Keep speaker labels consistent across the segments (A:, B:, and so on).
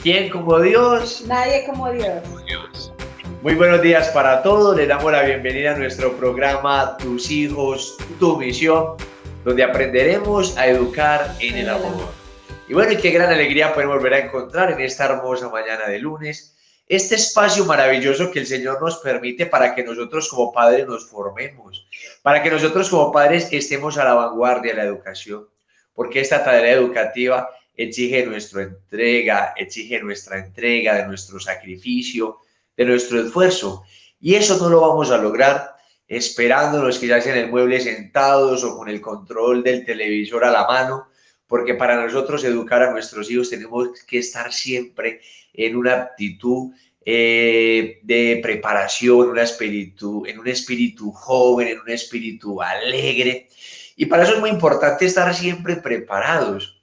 A: ¿Quién como Dios?
B: Nadie como Dios.
A: Muy buenos días para todos. Les damos la bienvenida a nuestro programa Tus hijos, tu misión, donde aprenderemos a educar en el amor. Y bueno, y qué gran alegría poder volver a encontrar en esta hermosa mañana de lunes este espacio maravilloso que el Señor nos permite para que nosotros como padres nos formemos, para que nosotros como padres estemos a la vanguardia de la educación, porque esta tarea educativa exige nuestra entrega de nuestro sacrificio, de nuestro esfuerzo. Y eso no lo vamos a lograr esperándonos quizás en el mueble sentados o con el control del televisor a la mano, porque para nosotros educar a nuestros hijos tenemos que estar siempre en una actitud de preparación, en un espíritu joven, en un espíritu alegre. Y para eso es muy importante estar siempre preparados.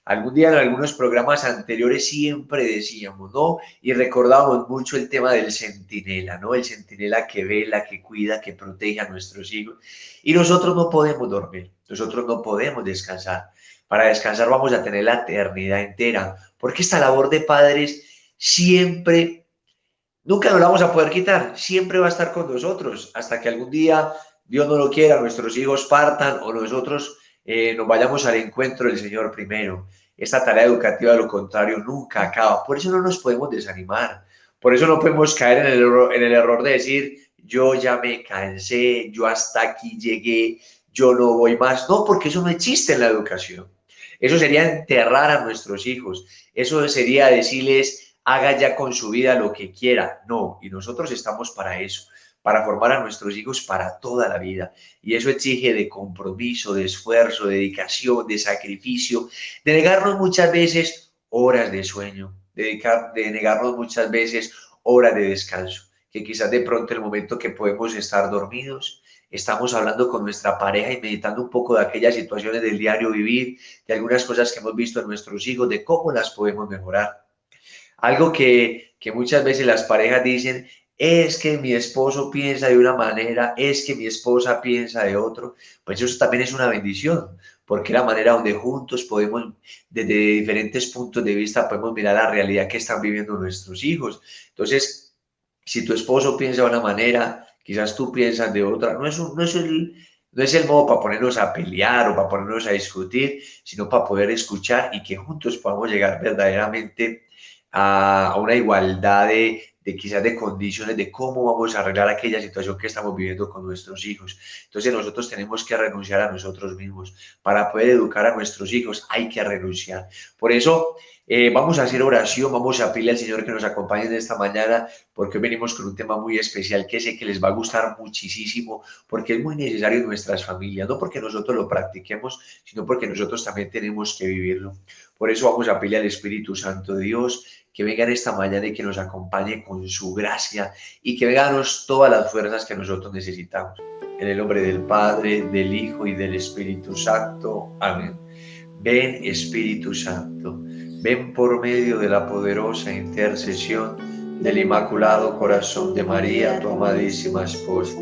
A: Algún día en algunos programas anteriores siempre decíamos, ¿no? Y recordábamos mucho el tema del centinela, ¿no? El centinela que vela, que cuida, que protege a nuestros hijos. Y nosotros no podemos dormir, nosotros no podemos descansar. Para descansar vamos a tener la eternidad entera, porque esta labor de padres siempre, nunca nos la vamos a poder quitar, siempre va a estar con nosotros, hasta que algún día, Dios no lo quiera, nuestros hijos partan o nosotros nos vayamos al encuentro del Señor primero. Esta tarea educativa, de lo contrario, nunca acaba. Por eso no nos podemos desanimar. Por eso no podemos caer en el error de decir, yo ya me cansé, yo hasta aquí llegué, yo no voy más. No, porque eso no existe en la educación. Eso sería enterrar a nuestros hijos. Eso sería decirles, haga ya con su vida lo que quiera. No, y nosotros estamos para eso, para formar a nuestros hijos para toda la vida. Y eso exige de compromiso, de esfuerzo, de dedicación, de sacrificio, de negarnos muchas veces horas de sueño, de negarnos muchas veces horas de descanso, que quizás de pronto en el momento que podemos estar dormidos, estamos hablando con nuestra pareja y meditando un poco de aquellas situaciones del diario vivir, de algunas cosas que hemos visto en nuestros hijos, de cómo las podemos mejorar. Algo que muchas veces las parejas dicen, es que mi esposo piensa de una manera, es que mi esposa piensa de otro, pues eso también es una bendición, porque la manera donde juntos podemos, desde diferentes puntos de vista, podemos mirar la realidad que están viviendo nuestros hijos. Entonces, si tu esposo piensa de una manera, quizás tú piensas de otra, no es el modo para ponernos a pelear o para ponernos a discutir, sino para poder escuchar y que juntos podamos llegar verdaderamente a una igualdad de quizás de condiciones de cómo vamos a arreglar aquella situación que estamos viviendo con nuestros hijos. Entonces nosotros tenemos que renunciar a nosotros mismos. Para poder educar a nuestros hijos hay que renunciar. Por eso vamos a hacer oración, vamos a pedirle al Señor que nos acompañe en esta mañana, porque hoy venimos con un tema muy especial que sé que les va a gustar muchísimo, porque es muy necesario en nuestras familias, no porque nosotros lo practiquemos, sino porque nosotros también tenemos que vivirlo. Por eso vamos a pedirle al Espíritu Santo de Dios que venga en esta mañana y que nos acompañe con su gracia y que venga a darnos todas las fuerzas que nosotros necesitamos. En el nombre del Padre, del Hijo y del Espíritu Santo. Amén. Ven, Espíritu Santo, ven por medio de la poderosa intercesión del Inmaculado Corazón de María, tu amadísima esposa.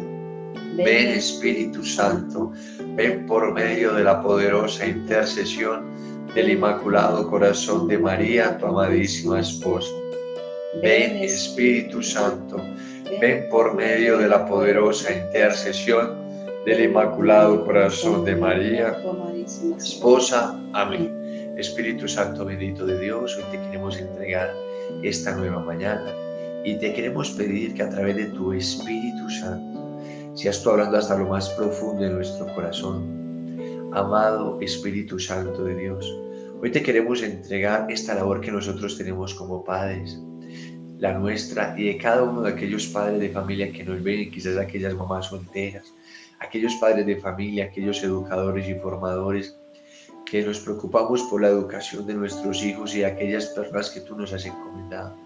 A: Ven, Espíritu Santo, ven por medio de la poderosa intercesión del Inmaculado Corazón de María, tu amadísima esposa. Ven, Espíritu Santo, ven por medio de la poderosa intercesión del Inmaculado Corazón de María, tu amadísima esposa. Amén. Espíritu Santo bendito de Dios, hoy te queremos entregar esta nueva mañana y te queremos pedir que a través de tu Espíritu Santo seas tú hablando hasta lo más profundo de nuestro corazón. Amado Espíritu Santo de Dios, hoy te queremos entregar esta labor que nosotros tenemos como padres, la nuestra y de cada uno de aquellos padres de familia que nos ven, quizás aquellas mamás solteras, aquellos padres de familia, aquellos educadores y formadores que nos preocupamos por la educación de nuestros hijos y de aquellas personas que tú nos has encomendado.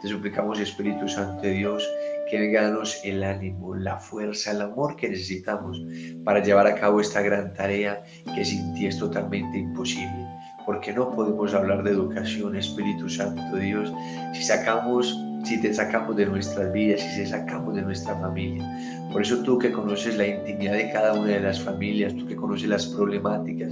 A: Te suplicamos, Espíritu Santo de Dios, que venga a darnos el ánimo, la fuerza, el amor que necesitamos para llevar a cabo esta gran tarea que sin ti es totalmente imposible. Porque no podemos hablar de educación, Espíritu Santo de Dios, si te sacamos de nuestras vidas, si te sacamos de nuestra familia. Por eso tú que conoces la intimidad de cada una de las familias, tú que conoces las problemáticas,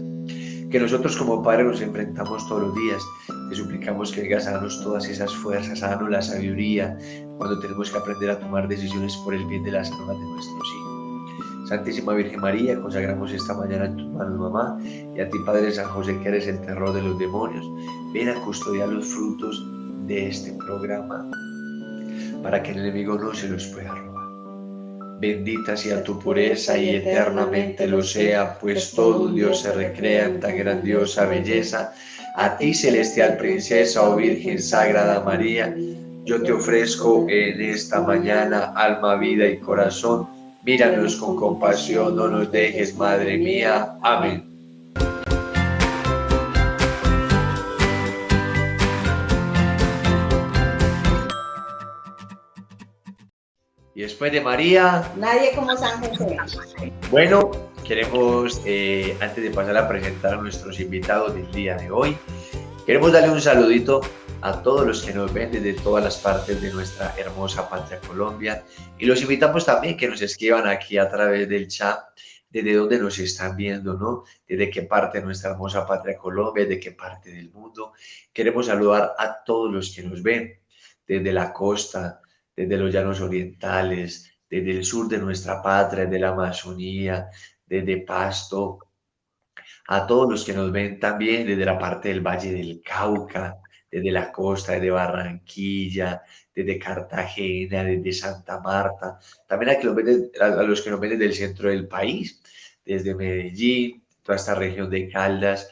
A: que nosotros como Padre nos enfrentamos todos los días. Te suplicamos que vengas a darnos todas esas fuerzas, a darnos la sabiduría cuando tenemos que aprender a tomar decisiones por el bien de las almas de nuestros hijos. Santísima Virgen María, consagramos esta mañana en tus manos, mamá, y a ti, Padre San José, que eres el terror de los demonios. Ven a custodiar los frutos de este programa para que el enemigo no se los pueda robar. Bendita sea tu pureza y eternamente lo sea, pues todo Dios se recrea en tan grandiosa belleza. A ti, celestial princesa, oh Virgen Sagrada María, yo te ofrezco en esta mañana alma, vida y corazón. Míranos con compasión, no nos dejes, Madre mía. Amén. Y después de María,
B: nadie como San José.
A: Bueno, queremos, antes de pasar a presentar a nuestros invitados del día de hoy, queremos darle un saludito a todos los que nos ven desde todas las partes de nuestra hermosa patria Colombia, y los invitamos también que nos escriban aquí a través del chat desde dónde nos están viendo, ¿no? Desde qué parte de nuestra hermosa patria Colombia, de qué parte del mundo. Queremos saludar a todos los que nos ven desde la costa, desde los llanos orientales, desde el sur de nuestra patria, de la Amazonía, desde Pasto, a todos los que nos ven también desde la parte del Valle del Cauca, desde la costa, desde Barranquilla, desde Cartagena, desde Santa Marta, también a los que nos ven desde el centro del país, desde Medellín, toda esta región de Caldas.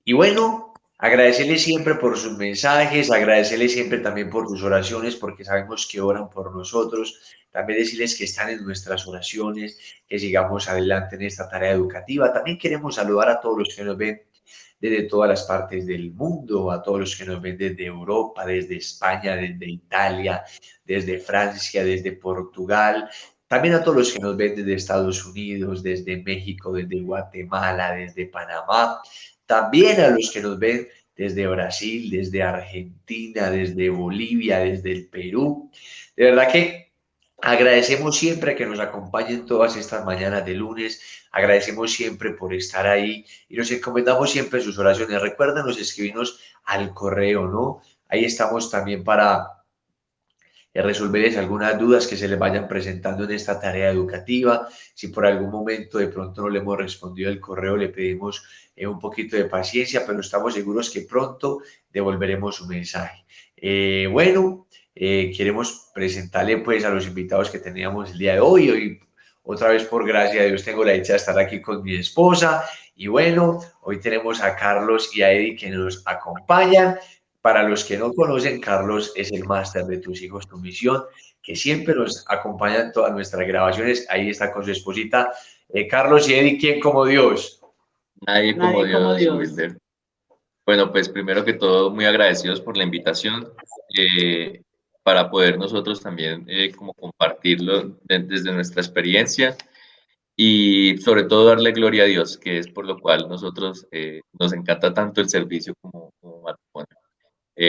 A: Y bueno, agradecerles siempre por sus mensajes, agradecerles siempre también por sus oraciones, porque sabemos que oran por nosotros. También decirles que están en nuestras oraciones, que sigamos adelante en esta tarea educativa. También queremos saludar a todos los que nos ven desde todas las partes del mundo, a todos los que nos ven desde Europa, desde España, desde Italia, desde Francia, desde Portugal. También a todos los que nos ven desde Estados Unidos, desde México, desde Guatemala, desde Panamá. También a los que nos ven desde Brasil, desde Argentina, desde Bolivia, desde el Perú. De verdad que agradecemos siempre que nos acompañen todas estas mañanas de lunes. Agradecemos siempre por estar ahí y nos encomendamos siempre sus oraciones. Recuérdanos escribirnos al correo, ¿no? Ahí estamos también para resolverles algunas dudas que se les vayan presentando en esta tarea educativa. Si por algún momento de pronto no le hemos respondido el correo, le pedimos un poquito de paciencia, pero estamos seguros que pronto devolveremos su mensaje. Queremos presentarle pues a los invitados que teníamos el día de hoy. Hoy, otra vez por gracia de Dios, tengo la dicha de estar aquí con mi esposa. Y bueno, hoy tenemos a Carlos y a Eddie que nos acompañan. Para los que no conocen, Carlos es el máster de Tus Hijos, Tu Misión, que siempre nos acompaña en todas nuestras grabaciones. Ahí está con su esposita. Carlos y Eddie, ¿quién como Dios?
C: Nadie como Dios, Wilder. Bueno, pues primero que todo, muy agradecidos por la invitación para poder nosotros también como compartirlo desde nuestra experiencia y sobre todo darle gloria a Dios, que es por lo cual nosotros nos encanta tanto el servicio como matrimonio.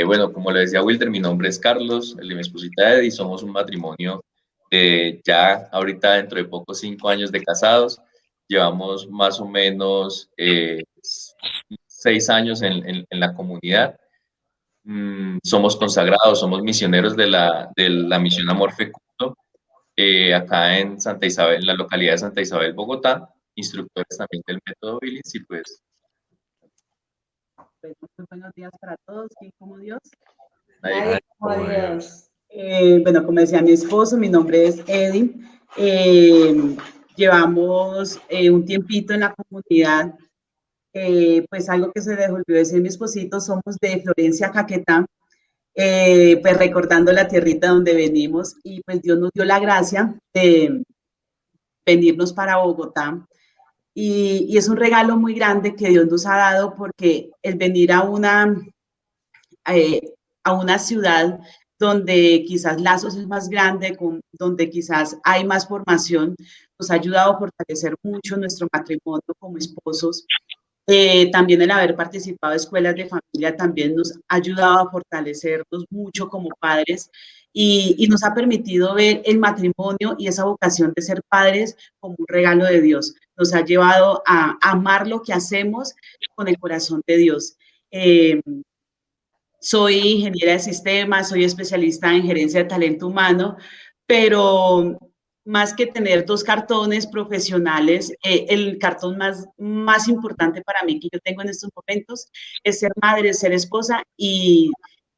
C: Bueno, como le decía Wilder, mi nombre es Carlos, el de mi esposita Eddie, somos un matrimonio ya ahorita dentro de poco 5 años de casados, llevamos más o menos 6 años en la comunidad, somos consagrados, somos misioneros de la misión Amor Fecundo, acá en Santa Isabel, en la localidad de Santa Isabel, Bogotá, instructores también del método Billings y pues
D: muy buenos días para todos. ¿Quién como Dios?
B: Nadie como Dios.
D: Bueno, como decía mi esposo, mi nombre es Eddie. Llevamos un tiempito en la comunidad. Pues algo que se dejó olvidó decir mi esposito, somos de Florencia, Caquetá. Pues recordando la tierrita donde venimos y pues Dios nos dio la gracia de venirnos para Bogotá. Y es un regalo muy grande que Dios nos ha dado porque el venir a una ciudad donde quizás Lazos es más grande, donde quizás hay más formación, nos ha ayudado a fortalecer mucho nuestro matrimonio como esposos. También el haber participado en escuelas de familia también nos ha ayudado a fortalecernos mucho como padres y nos ha permitido ver el matrimonio y esa vocación de ser padres como un regalo de Dios. nos ha llevado a amar lo que hacemos con el corazón de Dios. Soy ingeniera de sistemas, soy especialista en gerencia de talento humano, pero más que tener 2 cartones profesionales, el cartón más importante para mí que yo tengo en estos momentos es ser madre, ser esposa y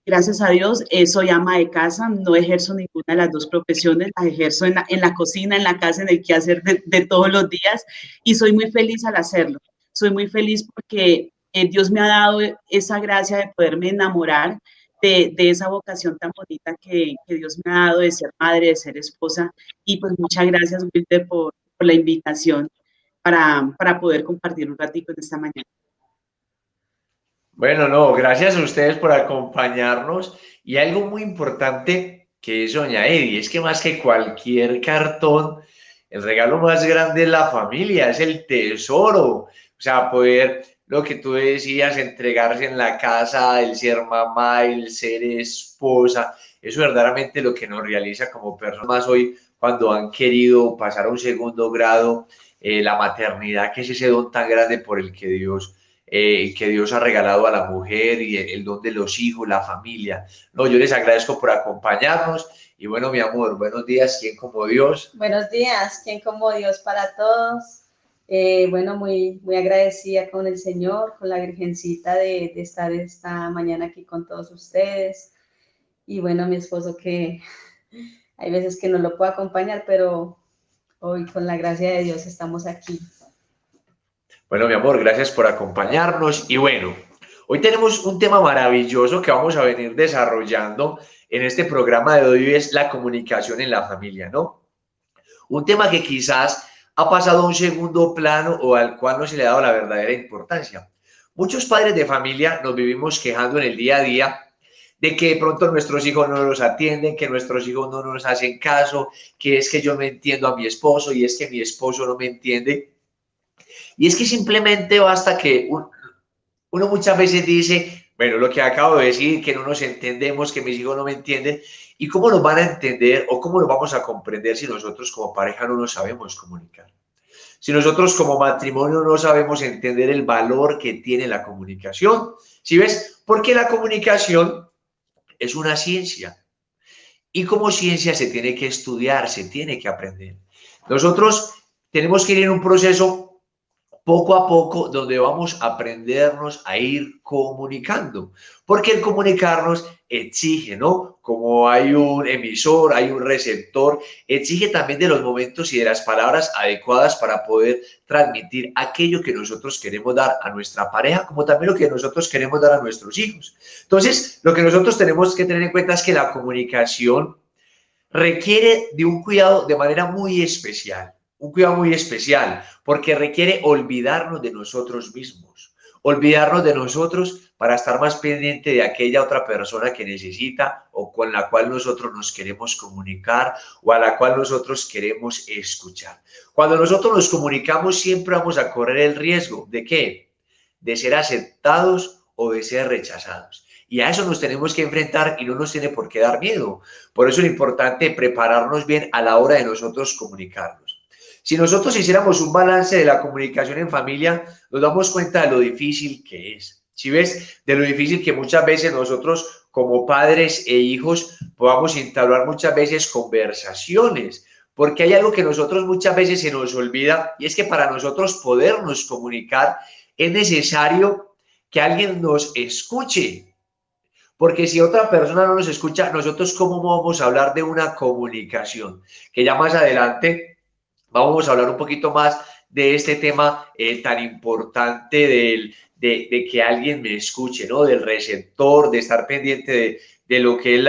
D: gracias a Dios soy ama de casa, no ejerzo ninguna de las 2 profesiones, las ejerzo en la cocina, en la casa, en el quehacer de todos los días y soy muy feliz al hacerlo. Soy muy feliz porque Dios me ha dado esa gracia de poderme enamorar de esa vocación tan bonita que Dios me ha dado de ser madre, de ser esposa. Y pues muchas gracias, Wilder, por la invitación para poder compartir un ratito en esta mañana.
A: Bueno, no, gracias a ustedes por acompañarnos. Y algo muy importante que es doña Eddy, es que más que cualquier cartón, el regalo más grande es la familia, es el tesoro. O sea, poder, lo que tú decías, entregarse en la casa, el ser mamá, el ser esposa, eso es verdaderamente lo que nos realiza como personas hoy cuando han querido pasar a un segundo grado, la maternidad, que es ese don tan grande por el que Dios ha regalado a la mujer y el don de los hijos, la familia. No, yo les agradezco por acompañarnos y bueno, mi amor, buenos días, ¿quién como Dios?
B: Buenos días, ¿quién como Dios para todos? Bueno, muy agradecida con el Señor, con la Virgencita de estar esta mañana aquí con todos ustedes. Y bueno, mi esposo que hay veces que no lo puedo acompañar, pero hoy con la gracia de Dios estamos aquí.
A: Bueno, mi amor, gracias por acompañarnos. Y bueno, hoy tenemos un tema maravilloso que vamos a venir desarrollando en este programa de hoy, es la comunicación en la familia, ¿no? Un tema que quizás ha pasado a un segundo plano o al cual no se le ha dado la verdadera importancia. Muchos padres de familia nos vivimos quejando en el día a día de que de pronto nuestros hijos no nos atienden, que nuestros hijos no nos hacen caso, que es que yo no entiendo a mi esposo y es que mi esposo no me entiende. Y es que simplemente basta que uno muchas veces dice, bueno, lo que acabo de decir, que no nos entendemos, que mis hijos no me entienden, ¿y cómo nos van a entender o cómo nos vamos a comprender si nosotros como pareja no nos sabemos comunicar? Si nosotros como matrimonio no sabemos entender el valor que tiene la comunicación, ¿sí ves? Porque la comunicación es una ciencia y como ciencia se tiene que estudiar, se tiene que aprender. Nosotros tenemos que ir en un proceso poco a poco, donde vamos a aprendernos a ir comunicando, porque el comunicarnos exige, ¿no? Como hay un emisor, hay un receptor, exige también de los momentos y de las palabras adecuadas para poder transmitir aquello que nosotros queremos dar a nuestra pareja, como también lo que nosotros queremos dar a nuestros hijos. Entonces, lo que nosotros tenemos que tener en cuenta es que la comunicación requiere de un cuidado de manera muy especial. Un cuidado muy especial, porque requiere olvidarnos de nosotros mismos, olvidarnos de nosotros para estar más pendiente de aquella otra persona que necesita o con la cual nosotros nos queremos comunicar o a la cual nosotros queremos escuchar. Cuando nosotros nos comunicamos siempre vamos a correr el riesgo ¿de qué? De ser aceptados o de ser rechazados. Y a eso nos tenemos que enfrentar y no nos tiene por qué dar miedo. Por eso es importante prepararnos bien a la hora de nosotros comunicarnos. Si nosotros hiciéramos un balance de la comunicación en familia, nos damos cuenta de lo difícil que es. ¿Sí ves? De lo difícil que muchas veces nosotros como padres e hijos podamos entablar muchas veces conversaciones, porque hay algo que nosotros muchas veces se nos olvida y es que para nosotros podernos comunicar es necesario que alguien nos escuche. Porque si otra persona no nos escucha, nosotros ¿cómo vamos a hablar de una comunicación? Que ya más adelante vamos a hablar un poquito más de este tema tan importante de que alguien me escuche, ¿no? Del receptor, de estar pendiente de lo que es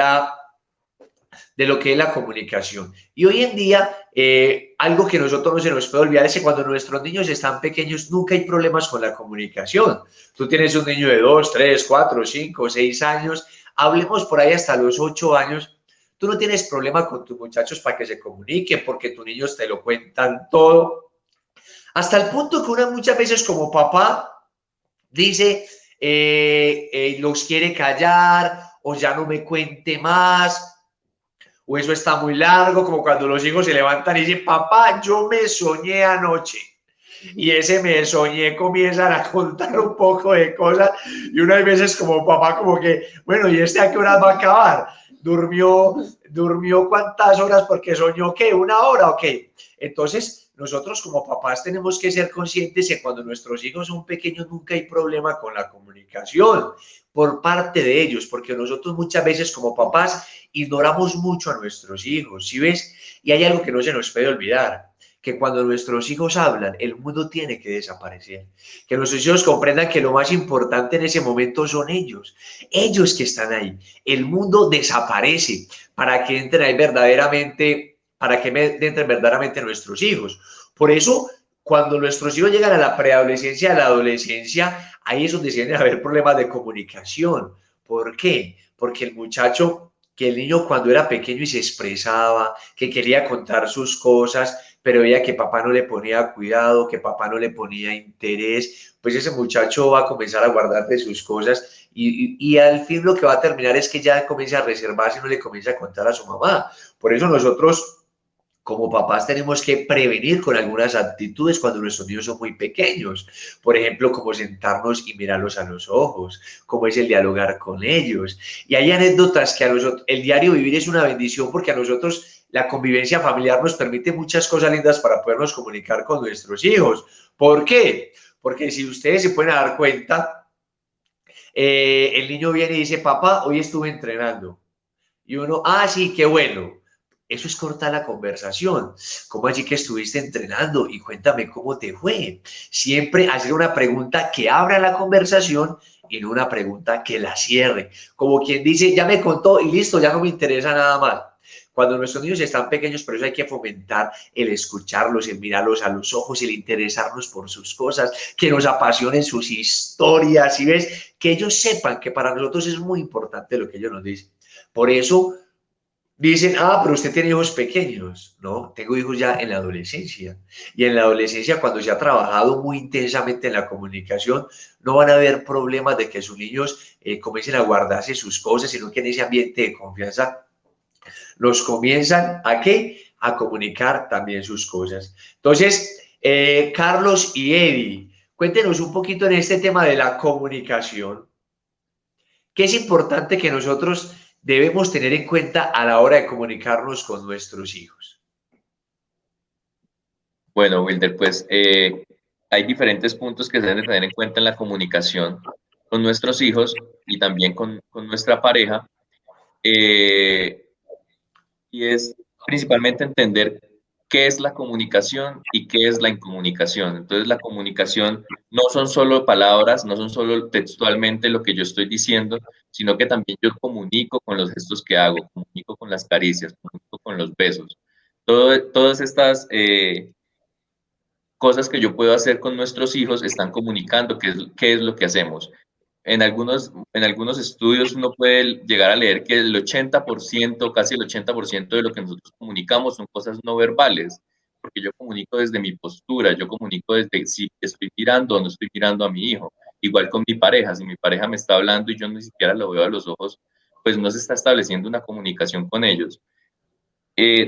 A: la comunicación. Y hoy en día, algo que nosotros no se nos puede olvidar es que cuando nuestros niños están pequeños, nunca hay problemas con la comunicación. Tú tienes un niño de 2, 3, 4, 5, 6 años, hablemos por ahí hasta los 8 años, tú no tienes problema con tus muchachos para que se comuniquen, porque tus niños te lo cuentan todo. Hasta el punto que uno muchas veces como papá dice, los quiere callar, o ya no me cuente más, o eso está muy largo, como cuando los hijos se levantan y dicen, papá, yo me soñé anoche. y ese me soñé comienzan a contar un poco de cosas y uno hay veces como papá como que, bueno, ¿y este a qué horas va a acabar? ¿Durmió cuántas horas porque soñó qué? ¿1 hora o qué? Entonces, nosotros como papás tenemos que ser conscientes que cuando nuestros hijos son pequeños nunca hay problema con la comunicación por parte de ellos, porque nosotros muchas veces como papás ignoramos mucho a nuestros hijos, ¿sí ves? Y hay algo que no se nos puede olvidar, que cuando nuestros hijos hablan, el mundo tiene que desaparecer. Que nuestros hijos comprendan que lo más importante en ese momento son ellos que están ahí. El mundo desaparece para que entren ahí verdaderamente, para que entren verdaderamente nuestros hijos. Por eso, cuando nuestros hijos llegan a la preadolescencia, a la adolescencia, ahí es donde tienen a haber problemas de comunicación. ¿Por qué? Porque el niño cuando era pequeño y se expresaba, que quería contar sus cosas, pero veía que papá no le ponía cuidado, que papá no le ponía interés, pues ese muchacho va a comenzar a guardar de sus cosas y al fin lo que va a terminar es que ya comienza a reservarse y no le comienza a contar a su mamá. Por eso nosotros como papás tenemos que prevenir con algunas actitudes cuando nuestros niños son muy pequeños. Por ejemplo, como sentarnos y mirarlos a los ojos, como es el dialogar con ellos. Y hay anécdotas que a nosotros, el diario vivir es una bendición porque a nosotros la convivencia familiar nos permite muchas cosas lindas para podernos comunicar con nuestros hijos. ¿Por qué? Porque si ustedes se pueden dar cuenta, el niño viene y dice, papá, hoy estuve entrenando. Y uno, sí, qué bueno. Eso es cortar la conversación. ¿Cómo allí que estuviste entrenando? Y cuéntame cómo te fue. Siempre hacer una pregunta que abra la conversación y no una pregunta que la cierre. Como quien dice, ya me contó y listo, ya no me interesa nada más. Cuando nuestros niños están pequeños, por eso hay que fomentar el escucharlos, el mirarlos a los ojos, el interesarnos por sus cosas, que nos apasionen sus historias, ¿sí ves? Que ellos sepan que para nosotros es muy importante lo que ellos nos dicen. Por eso dicen, pero usted tiene hijos pequeños. No, tengo hijos ya en la adolescencia. Y en la adolescencia, cuando se ha trabajado muy intensamente en la comunicación, no van a haber problemas de que sus niños comiencen a guardarse sus cosas, sino que en ese ambiente de confianza los comienzan ¿a qué? A comunicar también sus cosas. Entonces, Carlos y Eddie, cuéntenos un poquito en este tema de la comunicación. ¿Qué es importante que nosotros debemos tener en cuenta a la hora de comunicarnos con nuestros hijos?
C: Bueno, Wilder, pues hay diferentes puntos que se deben tener en cuenta en la comunicación con nuestros hijos y también con nuestra pareja. Y es principalmente entender qué es la comunicación y qué es la incomunicación. Entonces, la comunicación no son solo palabras, no son solo textualmente lo que yo estoy diciendo, sino que también yo comunico con los gestos que hago, comunico con las caricias, comunico con los besos. Todas estas cosas que yo puedo hacer con nuestros hijos están comunicando qué es lo que hacemos. En algunos estudios uno puede llegar a leer que el 80%, casi el 80% de lo que nosotros comunicamos son cosas no verbales, porque yo comunico desde mi postura, yo comunico desde si estoy mirando o no estoy mirando a mi hijo. Igual con mi pareja, si mi pareja me está hablando y yo ni siquiera lo veo a los ojos, pues no se está estableciendo una comunicación con ellos.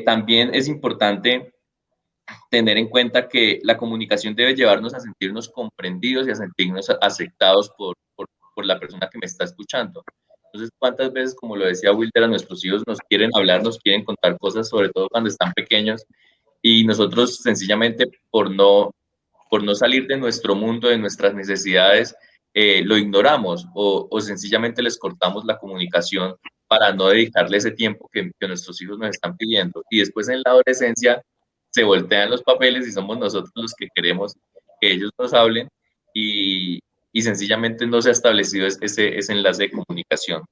C: También es importante tener en cuenta que la comunicación debe llevarnos a sentirnos comprendidos y a sentirnos aceptados por la persona que me está escuchando. Entonces, ¿cuántas veces, como lo decía Wilder, a nuestros hijos nos quieren hablar, nos quieren contar cosas, sobre todo cuando están pequeños, y nosotros sencillamente por no salir de nuestro mundo, de nuestras necesidades, lo ignoramos o sencillamente les cortamos la comunicación para no dedicarle ese tiempo que nuestros hijos nos están pidiendo. Y después en la adolescencia se voltean los papeles y somos nosotros los que queremos que ellos nos hablen y sencillamente no se ha establecido ese enlace de comunicación.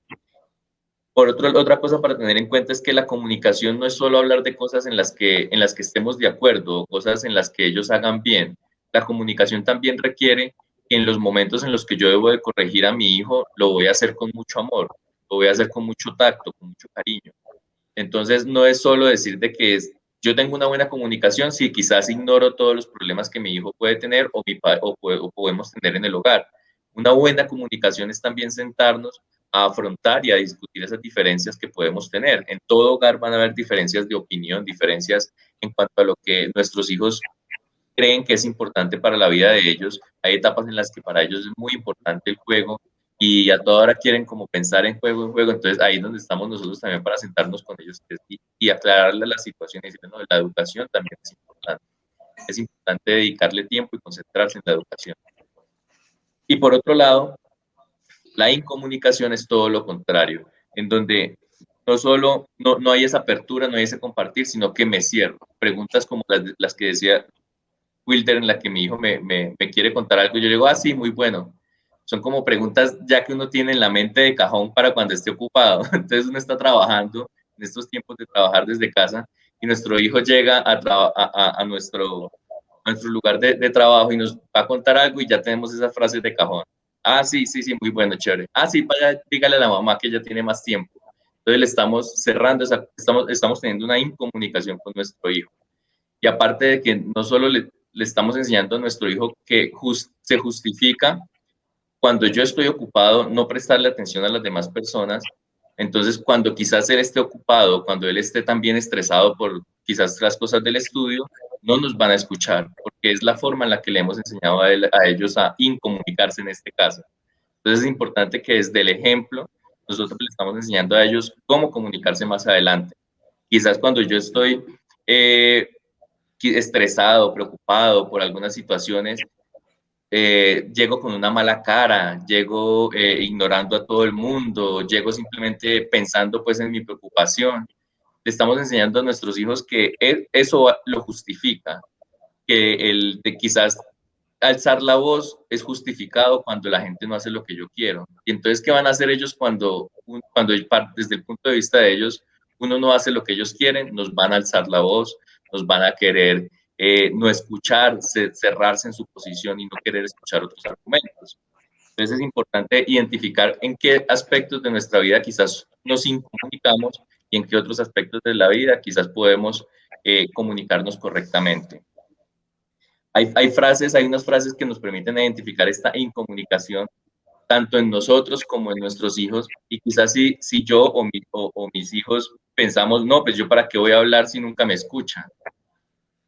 C: Otra cosa para tener en cuenta es que la comunicación no es solo hablar de cosas en las que estemos de acuerdo, cosas en las que ellos hagan bien. La comunicación también requiere que en los momentos en los que yo debo de corregir a mi hijo, lo voy a hacer con mucho amor, lo voy a hacer con mucho tacto, con mucho cariño. Entonces, no es solo decir de que yo tengo una buena comunicación si quizás ignoro todos los problemas que mi hijo puede tener o podemos tener en el hogar. Una buena comunicación es también sentarnos a afrontar y a discutir esas diferencias que podemos tener. En todo hogar van a haber diferencias de opinión, diferencias en cuanto a lo que nuestros hijos creen que es importante para la vida de ellos. Hay etapas en las que para ellos es muy importante el juego y a toda hora quieren como pensar en juego, entonces ahí es donde estamos nosotros también para sentarnos con ellos y aclararles la situación y decirles, no, la educación también es importante dedicarle tiempo y concentrarse en la educación. Y por otro lado, la incomunicación es todo lo contrario, en donde no solo no hay esa apertura, no hay ese compartir, sino que me cierro. Preguntas como las que decía Wilder, en la que mi hijo me quiere contar algo, yo le digo, sí, muy bueno. Son como preguntas ya que uno tiene en la mente de cajón para cuando esté ocupado. Entonces uno está trabajando en estos tiempos de trabajar desde casa y nuestro hijo llega a nuestro lugar de trabajo y nos va a contar algo y ya tenemos esas frases de cajón. Sí, muy bueno, chévere. Sí, vaya, dígale a la mamá que ya tiene más tiempo. Entonces le estamos cerrando, estamos teniendo una incomunicación con nuestro hijo. Y aparte de que no solo le estamos enseñando a nuestro hijo que se justifica cuando yo estoy ocupado, no prestarle atención a las demás personas. Entonces, cuando quizás él esté ocupado, cuando él esté también estresado por quizás las cosas del estudio, no nos van a escuchar, porque es la forma en la que le hemos enseñado a ellos a incomunicarse en este caso. Entonces, es importante que desde el ejemplo, nosotros le estamos enseñando a ellos cómo comunicarse más adelante. Quizás cuando yo estoy estresado, preocupado por algunas situaciones, llego con una mala cara, llego ignorando a todo el mundo, llego simplemente pensando pues en mi preocupación. Le estamos enseñando a nuestros hijos que eso lo justifica, que el de quizás alzar la voz es justificado cuando la gente no hace lo que yo quiero. Y entonces, ¿qué van a hacer ellos cuando desde el punto de vista de ellos, uno no hace lo que ellos quieren? Nos van a alzar la voz, nos van a querer no escuchar, cerrarse en su posición y no querer escuchar otros argumentos. Entonces es importante identificar en qué aspectos de nuestra vida quizás nos incomunicamos y en qué otros aspectos de la vida quizás podemos comunicarnos correctamente. Hay unas frases que nos permiten identificar esta incomunicación tanto en nosotros como en nuestros hijos, y quizás si yo o mis hijos pensamos, no, pues yo para qué voy a hablar si nunca me escuchan.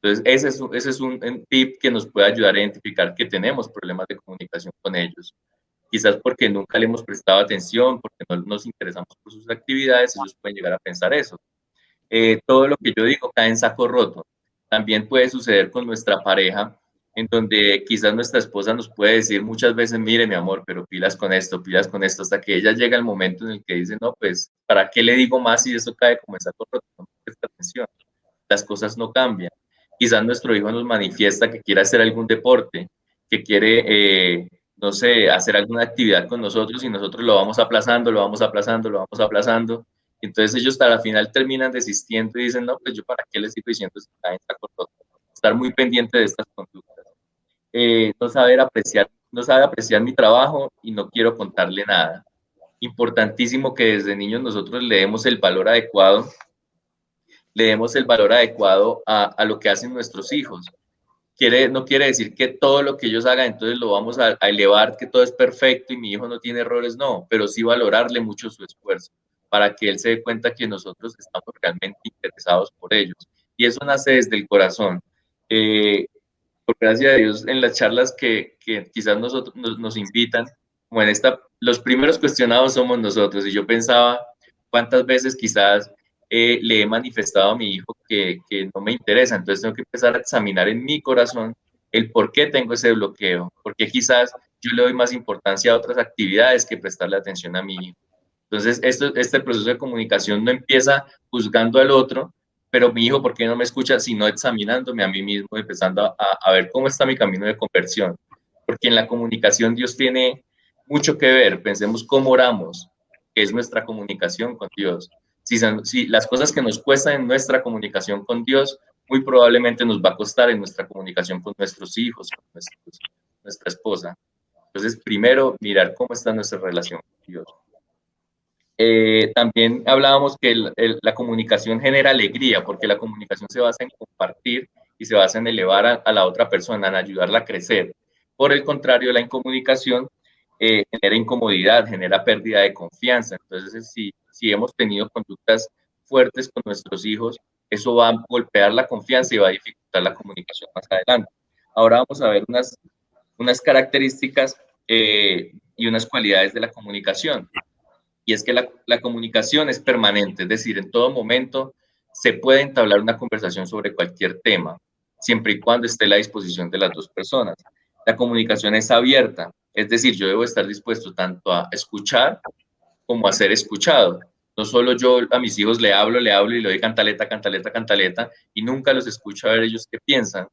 C: Entonces, ese es un tip que nos puede ayudar a identificar que tenemos problemas de comunicación con ellos. Quizás porque nunca le hemos prestado atención, porque no nos interesamos por sus actividades, ellos pueden llegar a pensar eso. Todo lo que yo digo cae en saco roto. También puede suceder con nuestra pareja, en donde quizás nuestra esposa nos puede decir muchas veces, mire mi amor, pero pilas con esto, hasta que ella llega el momento en el que dice, no, pues, ¿para qué le digo más si eso cae como en saco roto? No presta atención. Las cosas no cambian. Quizás nuestro hijo nos manifiesta que quiere hacer algún deporte, que quiere, no sé, hacer alguna actividad con nosotros y nosotros lo vamos aplazando. Entonces ellos hasta la final terminan desistiendo y dicen, no, pues yo para qué les sigo diciendo si caen saco roto. Estar muy pendiente de estas conductas. No sabe apreciar mi trabajo y no quiero contarle nada. Importantísimo que desde niños nosotros le demos el valor adecuado a lo que hacen nuestros hijos. No quiere decir que todo lo que ellos hagan, entonces lo vamos a elevar, que todo es perfecto y mi hijo no tiene errores, no, pero sí valorarle mucho su esfuerzo para que él se dé cuenta que nosotros estamos realmente interesados por ellos. Y eso nace desde el corazón. Por gracia de Dios, en las charlas que quizás nos invitan, como en esta, los primeros cuestionados somos nosotros. Y yo pensaba cuántas veces quizás le he manifestado a mi hijo que no me interesa. Entonces tengo que empezar a examinar en mi corazón el por qué tengo ese bloqueo, porque quizás yo le doy más importancia a otras actividades que prestarle atención a mi hijo. Entonces, este proceso de comunicación no empieza juzgando al otro, pero mi hijo, ¿por qué no me escucha? Sino examinándome a mí mismo, empezando a ver cómo está mi camino de conversión. Porque en la comunicación Dios tiene mucho que ver. Pensemos cómo oramos, que es nuestra comunicación con Dios. Si las cosas que nos cuestan en nuestra comunicación con Dios, muy probablemente nos va a costar en nuestra comunicación con nuestros hijos, con nuestra esposa. Entonces, primero, mirar cómo está nuestra relación con Dios. También hablábamos que la comunicación genera alegría, porque la comunicación se basa en compartir y se basa en elevar a la otra persona, en ayudarla a crecer. Por el contrario, la incomunicación genera incomodidad, genera pérdida de confianza. Entonces, si hemos tenido conductas fuertes con nuestros hijos, eso va a golpear la confianza y va a dificultar la comunicación más adelante. Ahora vamos a ver unas características y unas cualidades de la comunicación. Y es que la comunicación es permanente, es decir, en todo momento se puede entablar una conversación sobre cualquier tema, siempre y cuando esté a la disposición de las dos personas. La comunicación es abierta, es decir, yo debo estar dispuesto tanto a escuchar como a ser escuchado. No solo yo a mis hijos le hablo y le doy cantaleta, cantaleta, cantaleta, y nunca los escucho a ver ellos qué piensan.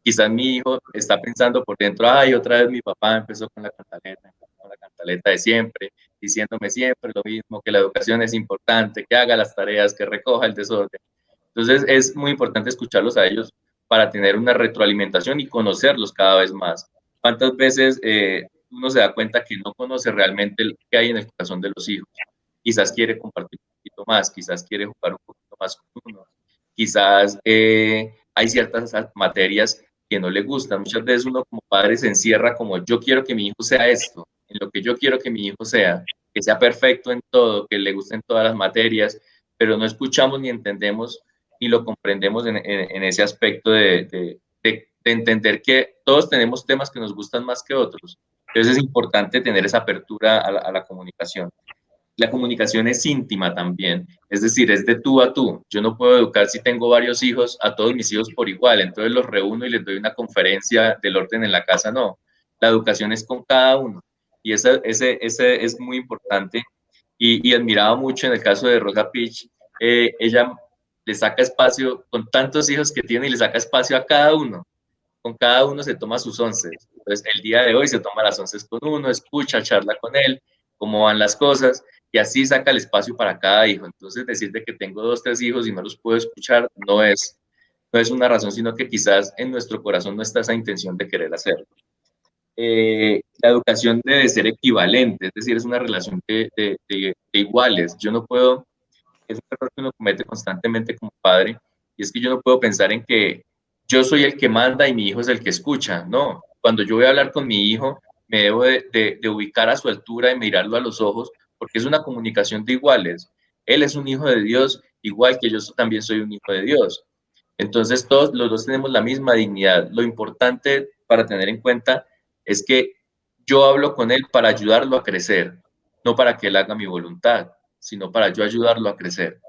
C: Quizás mi hijo está pensando por dentro, ay, otra vez mi papá empezó con la cantaleta de siempre, diciéndome siempre lo mismo, que la educación es importante, que haga las tareas, que recoja el desorden. Entonces es muy importante escucharlos a ellos para tener una retroalimentación y conocerlos cada vez más. ¿Cuántas veces uno se da cuenta que no conoce realmente lo que hay en el corazón de los hijos? Quizás quiere compartir un poquito más, quizás quiere jugar un poquito más con uno, quizás hay ciertas materias que no le gustan. Muchas veces uno como padre se encierra como yo quiero que mi hijo sea esto, en lo que yo quiero que mi hijo sea, que sea perfecto en todo, que le gusten todas las materias, pero no escuchamos ni entendemos ni lo comprendemos en ese aspecto de entender que todos tenemos temas que nos gustan más que otros. Entonces es importante tener esa apertura a la comunicación. La comunicación es íntima también, es decir, es de tú a tú. Yo no puedo educar si tengo varios hijos a todos mis hijos por igual, entonces los reúno y les doy una conferencia del orden en la casa, no. La educación es con cada uno y ese es muy importante y admiraba mucho en el caso de Rosa Pich, ella le saca espacio con tantos hijos que tiene y le saca espacio a cada uno. Con cada uno se toma sus once. Entonces, el día de hoy se toma las once con uno, escucha, charla con él, cómo van las cosas, y así saca el espacio para cada hijo. Entonces, decirte que tengo 2, 3 hijos y no los puedo escuchar no es una razón, sino que quizás en nuestro corazón no está esa intención de querer hacerlo. La educación debe ser equivalente, es decir, es una relación de iguales. Yo no puedo, es un error que uno comete constantemente como padre, y es que yo no puedo pensar en que yo soy el que manda y mi hijo es el que escucha. No, cuando yo voy a hablar con mi hijo, me debo de ubicar a su altura y mirarlo a los ojos, porque es una comunicación de iguales. Él es un hijo de Dios, igual que yo también soy un hijo de Dios. Entonces, todos los dos tenemos la misma dignidad. Lo importante para tener en cuenta es que yo hablo con él para ayudarlo a crecer, no para que él haga mi voluntad, sino para yo ayudarlo a crecer.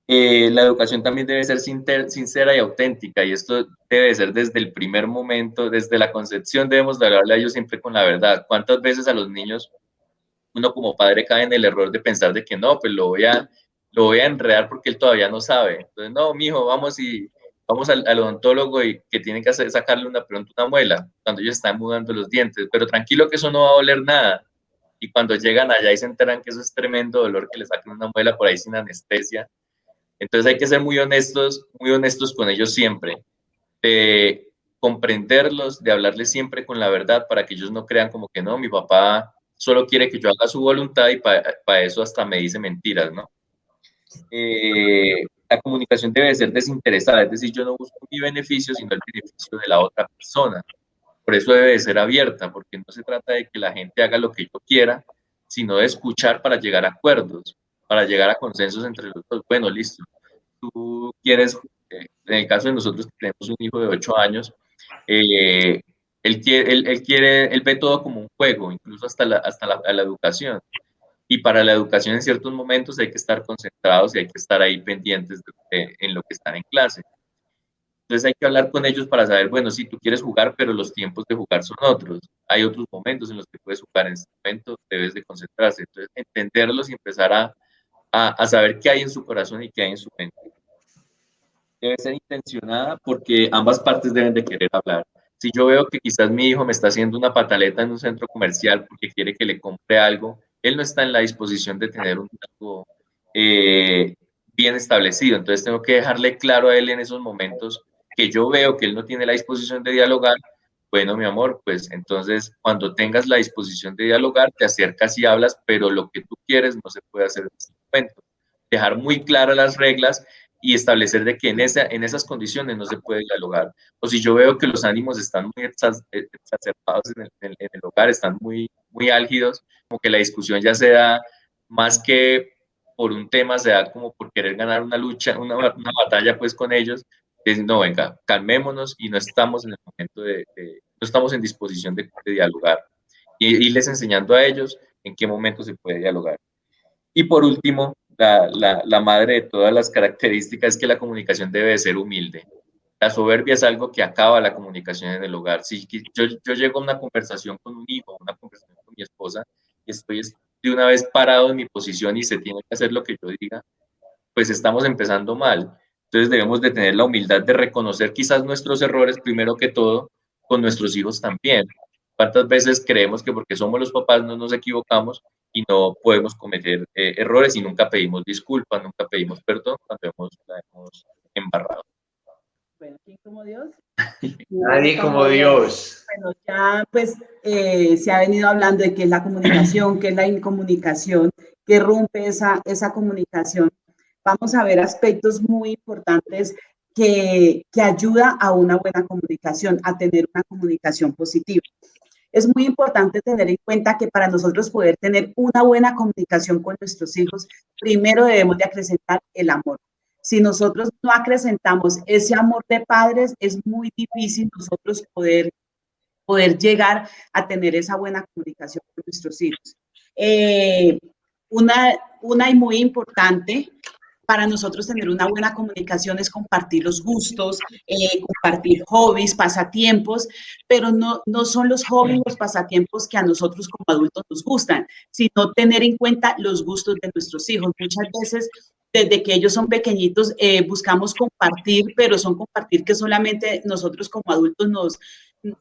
C: La educación también debe ser sincera y auténtica, y esto debe ser desde el primer momento, desde la concepción debemos de hablarle a ellos siempre con la verdad. ¿Cuántas veces a los niños uno como padre cae en el error de pensar de que no, pues lo voy a enredar porque él todavía no sabe? Entonces, no, mijo, vamos al odontólogo y que tiene que sacarle pronto una muela cuando ellos están mudando los dientes, pero tranquilo que eso no va a doler nada. Y cuando llegan allá y se enteran que eso es tremendo dolor, que le saquen una muela por ahí sin anestesia. Entonces hay que ser muy honestos con ellos siempre, de comprenderlos, de hablarles siempre con la verdad para que ellos no crean como que no, mi papá solo quiere que yo haga su voluntad y para eso hasta me dice mentiras, ¿no? La comunicación debe ser desinteresada, es decir, yo no busco mi beneficio, sino el beneficio de la otra persona. Por eso debe de ser abierta, porque no se trata de que la gente haga lo que yo quiera, sino de escuchar para llegar a acuerdos, para llegar a consensos entre los dos. Bueno, listo. Tú quieres, en el caso de nosotros que tenemos un hijo de 8 años, él ve todo como un juego, incluso hasta la educación. Y para la educación en ciertos momentos hay que estar concentrados y hay que estar ahí pendientes en lo que están en clase. Entonces hay que hablar con ellos para saber, bueno, si tú quieres jugar, pero los tiempos de jugar son otros. Hay otros momentos en los que puedes jugar, en este momento debes de concentrarse. Entonces entenderlos y empezar a saber qué hay en su corazón y qué hay en su mente. Debe ser intencionada porque ambas partes deben de querer hablar. Si yo veo que quizás mi hijo me está haciendo una pataleta en un centro comercial porque quiere que le compre algo, él no está en la disposición de tener algo bien establecido. Entonces tengo que dejarle claro a él en esos momentos que yo veo que él no tiene la disposición de dialogar. Bueno, mi amor, pues entonces cuando tengas la disposición de dialogar, te acercas y hablas, pero lo que tú quieres no se puede hacer en este momento. Dejar muy claras las reglas y establecer de que en esas condiciones no se puede dialogar. O si yo veo que los ánimos están muy exacerbados en el hogar, están muy álgidos, como que la discusión ya se da más que por un tema, se da como por querer ganar una lucha, una batalla pues con ellos, Es, no, venga, calmémonos y no estamos en el momento no estamos en disposición de dialogar. Y irles enseñando a ellos en qué momento se puede dialogar. Y por último, la madre de todas las características es que la comunicación debe de ser humilde. La soberbia es algo que acaba la comunicación en el hogar. Si yo llego a una conversación con un hijo, una conversación con mi esposa, y estoy de una vez parado en mi posición y se tiene que hacer lo que yo diga, pues estamos empezando mal. Entonces debemos de tener la humildad de reconocer quizás nuestros errores primero que todo con nuestros hijos también. ¿Cuántas veces creemos que porque somos los papás no nos equivocamos y no podemos cometer errores y nunca pedimos disculpas, nunca pedimos perdón cuando la hemos embarrado?
D: Bueno, ¿quién como Dios?
A: Nadie como Dios.
D: Bueno, ya pues se ha venido hablando de qué es la comunicación, qué es la incomunicación, qué rompe esa comunicación. Vamos a ver aspectos muy importantes que ayuda a una buena comunicación, a tener una comunicación positiva. Es muy importante tener en cuenta que para nosotros poder tener una buena comunicación con nuestros hijos, primero debemos de acrecentar el amor. Si nosotros no acrecentamos ese amor de padres, es muy difícil nosotros poder llegar a tener esa buena comunicación con nuestros hijos. Una y muy importante para nosotros tener una buena comunicación es compartir los gustos, compartir hobbies, pasatiempos, pero no son los hobbies, los pasatiempos que a nosotros como adultos nos gustan, sino tener en cuenta los gustos de nuestros hijos. Muchas veces, desde que ellos son pequeñitos, buscamos compartir, pero son compartir que solamente nosotros como adultos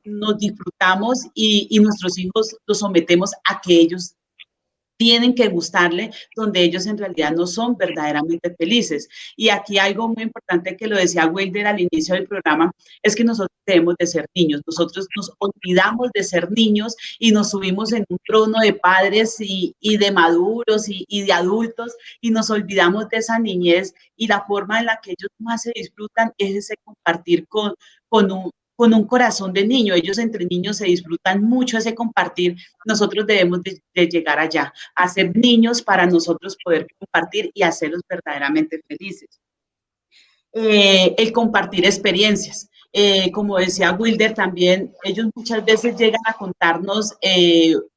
D: nos disfrutamos y nuestros hijos los sometemos a que ellos tienen que gustarle, donde ellos en realidad no son verdaderamente felices. Y aquí algo muy importante que lo decía Wilder al inicio del programa, es que nosotros debemos de ser niños. Nosotros nos olvidamos de ser niños y nos subimos en un trono de padres y de maduros y de adultos y nos olvidamos de esa niñez y la forma en la que ellos más se disfrutan es ese compartir con un corazón de niño. Ellos entre niños se disfrutan mucho ese compartir. Nosotros debemos de llegar allá, a ser niños para nosotros poder compartir y hacerlos verdaderamente felices. El compartir experiencias. Como decía Wilder también, ellos muchas veces llegan a contarnos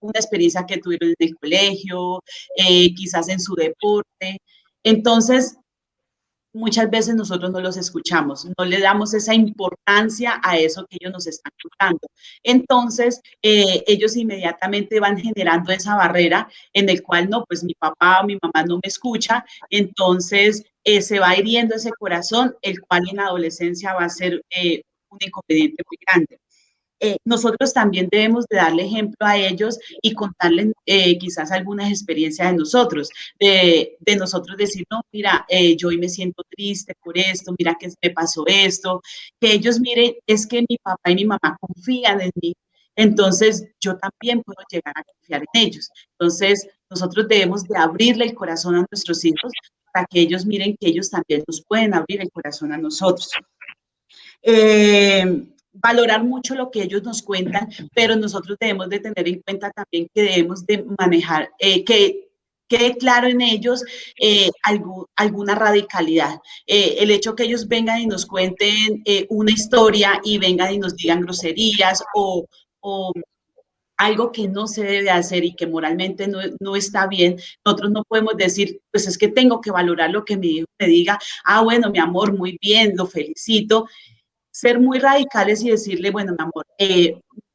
D: una experiencia que tuvieron en el colegio, quizás en su deporte. Entonces, muchas veces nosotros no los escuchamos, no le damos esa importancia a eso que ellos nos están contando. Entonces, ellos inmediatamente van generando esa barrera en el cual, no, pues mi papá o mi mamá no me escucha, entonces se va hiriendo ese corazón, el cual en la adolescencia va a ser un inconveniente muy grande. Nosotros también debemos de darle ejemplo a ellos y contarles quizás algunas experiencias de nosotros decir, no, mira, yo hoy me siento triste por esto, mira que me pasó esto, que ellos miren, es que mi papá y mi mamá confían en mí, entonces yo también puedo llegar a confiar en ellos. Entonces, nosotros debemos de abrirle el corazón a nuestros hijos para que ellos miren que ellos también nos pueden abrir el corazón a nosotros. Valorar mucho lo que ellos nos cuentan, pero nosotros debemos de tener en cuenta también que debemos de manejar, que quede claro en ellos alguna radicalidad. El hecho que ellos vengan y nos cuenten una historia y vengan y nos digan groserías o algo que no se debe hacer y que moralmente no está bien, nosotros no podemos decir, pues es que tengo que valorar lo que mi hijo me diga, bueno, mi amor, muy bien, lo felicito. Ser muy radicales y decirle, bueno, mi amor,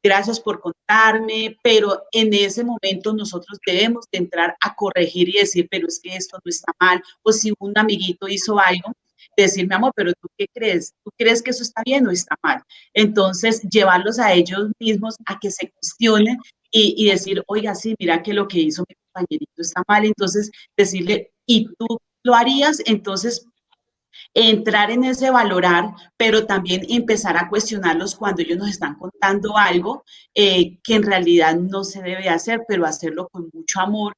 D: gracias por contarme, pero en ese momento nosotros debemos de entrar a corregir y decir, pero es que esto no está mal, o si un amiguito hizo algo, decir, mi amor, pero ¿tú qué crees? ¿Tú crees que eso está bien o está mal? Entonces, llevarlos a ellos mismos a que se cuestionen y decir, oiga, sí, mira que lo que hizo mi compañerito está mal, entonces decirle, ¿y tú lo harías? Entonces, entrar en ese valorar, pero también empezar a cuestionarlos cuando ellos nos están contando algo que en realidad no se debe hacer, pero hacerlo con mucho amor,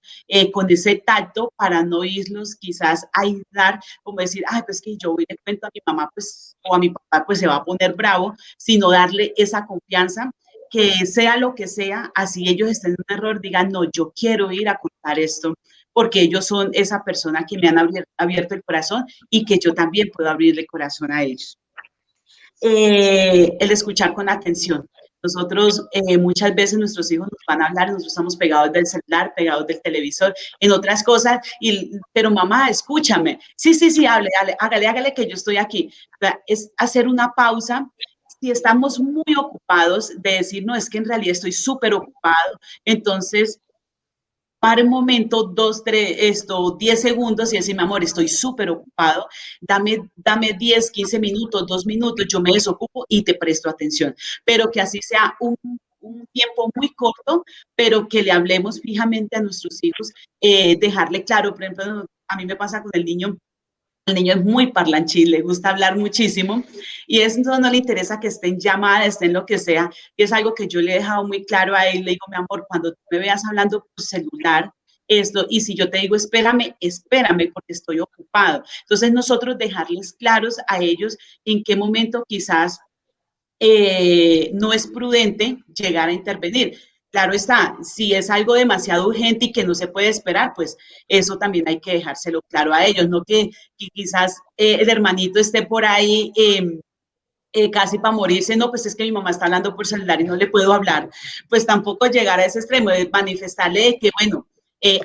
D: con ese tacto para no irlos quizás a aislar, como decir, ay, pues que yo voy y le cuento a mi mamá, pues, o a mi papá, pues se va a poner bravo, sino darle esa confianza que sea lo que sea, así ellos estén en un error, digan, no, yo quiero ir a contar esto, porque ellos son esa persona que me han abierto el corazón y que yo también puedo abrirle el corazón a ellos. el escuchar con atención. Nosotros muchas veces nuestros hijos nos van a hablar, nosotros estamos pegados del celular, pegados del televisor, en otras cosas, pero mamá, escúchame. Sí, sí, sí, hágale que yo estoy aquí. O sea, es hacer una pausa. Si estamos muy ocupados, de decir, no, es que en realidad estoy súper ocupado, entonces para un momento, 10 segundos y decir, mi amor, estoy súper ocupado, dame 10, 15 minutos, 2 minutos, yo me desocupo y te presto atención. Pero que así sea un tiempo muy corto, pero que le hablemos fijamente a nuestros hijos, dejarle claro, por ejemplo, a mí me pasa con el niño es muy parlanchín, le gusta hablar muchísimo y eso no le interesa que esté en llamada, esté en lo que sea. Y es algo que yo le he dejado muy claro a él. Le digo, mi amor, cuando tú me veas hablando por celular, esto, y si yo te digo, espérame, espérame porque estoy ocupado. Entonces nosotros dejarles claros a ellos en qué momento quizás no es prudente llegar a intervenir. Claro está, si es algo demasiado urgente y que no se puede esperar, pues eso también hay que dejárselo claro a ellos, no que quizás el hermanito esté por ahí casi para morirse, no, pues es que mi mamá está hablando por celular y no le puedo hablar, pues tampoco llegar a ese extremo de manifestarle que, bueno,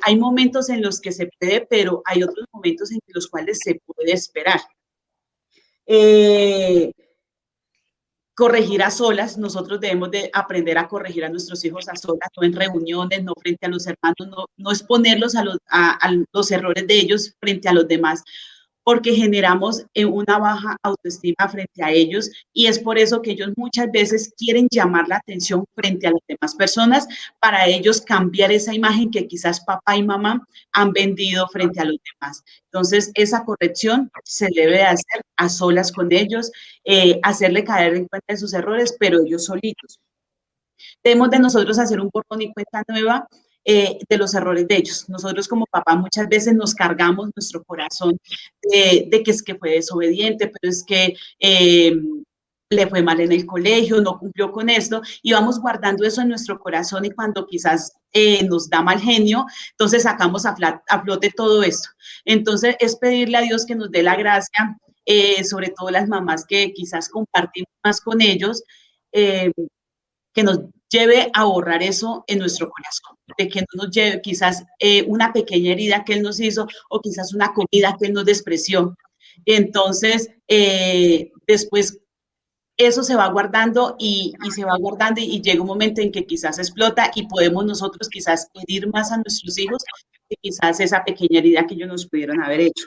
D: hay momentos en los que se puede, pero hay otros momentos en los cuales se puede esperar. Corregir a solas, nosotros debemos de aprender a corregir a nuestros hijos a solas, no en reuniones, no frente a los hermanos, no exponerlos a los errores de ellos frente a los demás, porque generamos una baja autoestima frente a ellos y es por eso que ellos muchas veces quieren llamar la atención frente a las demás personas para ellos cambiar esa imagen que quizás papá y mamá han vendido frente a los demás. Entonces, esa corrección se debe hacer a solas con ellos, hacerle caer en cuenta de sus errores, pero ellos solitos. Debemos de nosotros hacer un borrón y cuenta nueva de los errores de ellos. Nosotros como papá muchas veces nos cargamos nuestro corazón de que es que fue desobediente, pero es que le fue mal en el colegio, no cumplió con esto, y vamos guardando eso en nuestro corazón y cuando quizás nos da mal genio, entonces sacamos a flote todo esto. Entonces es pedirle a Dios que nos dé la gracia, sobre todo las mamás que quizás compartimos más con ellos, que nos lleve a borrar eso en nuestro corazón, de que no nos lleve quizás una pequeña herida que Él nos hizo o quizás una comida que Él nos despreció. Entonces, después eso se va guardando y se va guardando y llega un momento en que quizás explota y podemos nosotros quizás herir más a nuestros hijos que quizás esa pequeña herida que ellos nos pudieron haber hecho.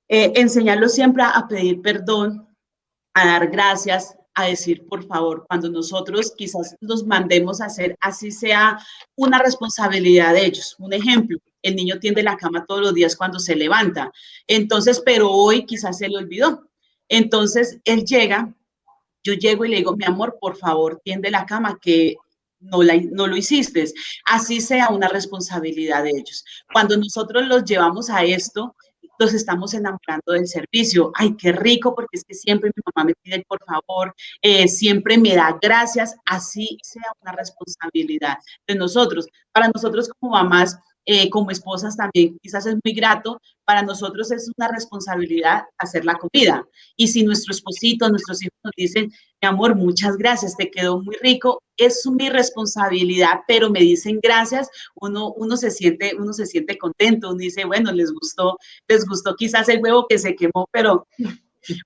D: Enseñarlos siempre a pedir perdón, a dar gracias, a decir por favor, cuando nosotros quizás los mandemos a hacer, así sea una responsabilidad de ellos. Un ejemplo, el niño tiende la cama todos los días cuando se levanta, entonces, pero hoy quizás se le olvidó. Entonces, él llega, yo llego y le digo, mi amor, por favor, tiende la cama que no lo hiciste. Así sea una responsabilidad de ellos. Cuando nosotros los llevamos a esto, los estamos enamorando del servicio. Ay, qué rico, porque es que siempre mi mamá me pide por favor, siempre me da gracias, así sea una responsabilidad de nosotros. Para nosotros como mamás, como esposas también, quizás es muy grato, para nosotros es una responsabilidad hacer la comida. Y si nuestro esposito, nuestros hijos nos dicen, mi amor, muchas gracias, te quedó muy rico, es mi responsabilidad, pero me dicen gracias, uno se siente contento, uno dice, bueno, les gustó quizás el huevo que se quemó, pero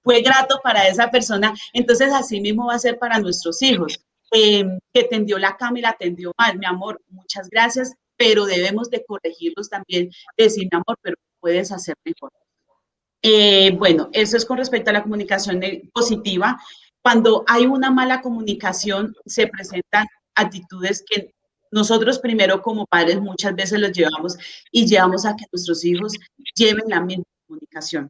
D: fue grato para esa persona. Entonces, así mismo va a ser para nuestros hijos, que tendió la cama y la tendió mal, mi amor, muchas gracias, pero debemos de corregirlos también, decir, mi amor, pero puedes hacer mejor. Bueno, eso es con respecto a la comunicación positiva. Cuando hay una mala comunicación, se presentan actitudes que nosotros primero como padres muchas veces los llevamos y llevamos a que nuestros hijos lleven la misma comunicación.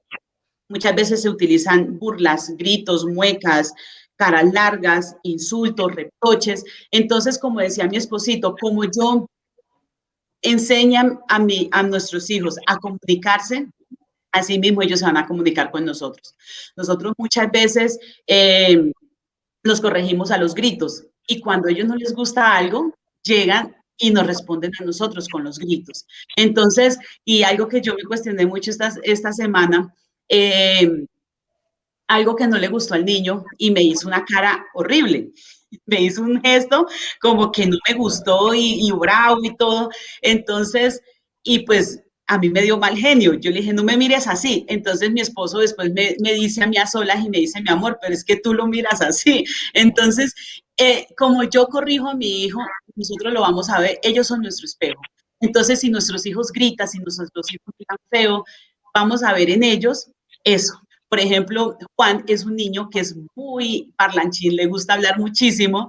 D: Muchas veces se utilizan burlas, gritos, muecas, caras largas, insultos, reproches. Entonces, como decía mi esposito, como yo enseñan a nuestros hijos a comunicarse, así mismo ellos se van a comunicar con nosotros. Nosotros muchas veces los corregimos a los gritos y cuando a ellos no les gusta algo, llegan y nos responden a nosotros con los gritos. Entonces, y algo que yo me cuestioné mucho esta semana, algo que no le gustó al niño y me hizo una cara horrible. Me hizo un gesto como que no me gustó y bravo y todo. Entonces, y pues a mí me dio mal genio. Yo le dije, no me mires así. Entonces mi esposo después me dice a mí a solas y me dice, mi amor, pero es que tú lo miras así. Entonces, como yo corrijo a mi hijo, nosotros lo vamos a ver, ellos son nuestro espejo. Entonces, si nuestros hijos gritan, si nuestros hijos gritan feo, vamos a ver en ellos eso. Por ejemplo, Juan es un niño que es muy parlanchín, le gusta hablar muchísimo,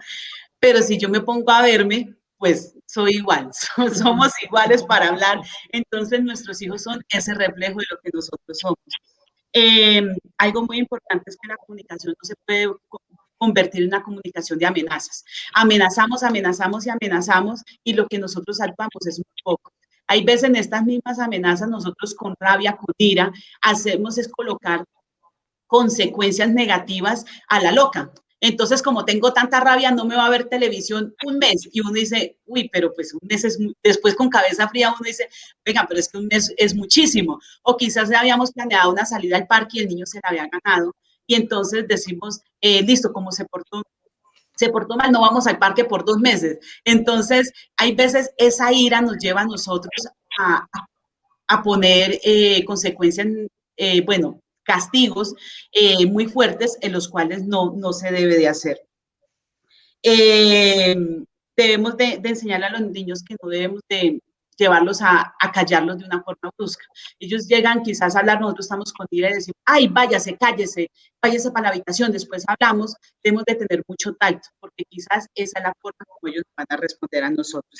D: pero si yo me pongo a verme, pues soy igual, somos iguales para hablar. Entonces, nuestros hijos son ese reflejo de lo que nosotros somos. Algo muy importante es que la comunicación no se puede convertir en una comunicación de amenazas. Amenazamos, amenazamos y amenazamos y lo que nosotros actuamos es muy poco. Hay veces en estas mismas amenazas nosotros con rabia, con ira, hacemos es colocar consecuencias negativas a la loca. Entonces, como tengo tanta rabia, no me va a ver televisión un mes. Y uno dice, uy, pero pues un mes es, después con cabeza fría uno dice, venga, pero es que un mes es muchísimo. O quizás habíamos planeado una salida al parque y el niño se la había ganado. Y entonces decimos, listo, como se portó mal, no vamos al parque por 2 meses. Entonces, hay veces esa ira nos lleva a nosotros a poner consecuencias, bueno, castigos muy fuertes en los cuales no se debe de hacer. Debemos de enseñarle a los niños que no debemos de llevarlos a callarlos de una forma brusca. Ellos llegan quizás a hablar, nosotros estamos con ira y decimos, ay, váyase, cállese, váyase para la habitación, después hablamos. Debemos de tener mucho tacto, porque quizás esa es la forma como ellos van a responder a nosotros.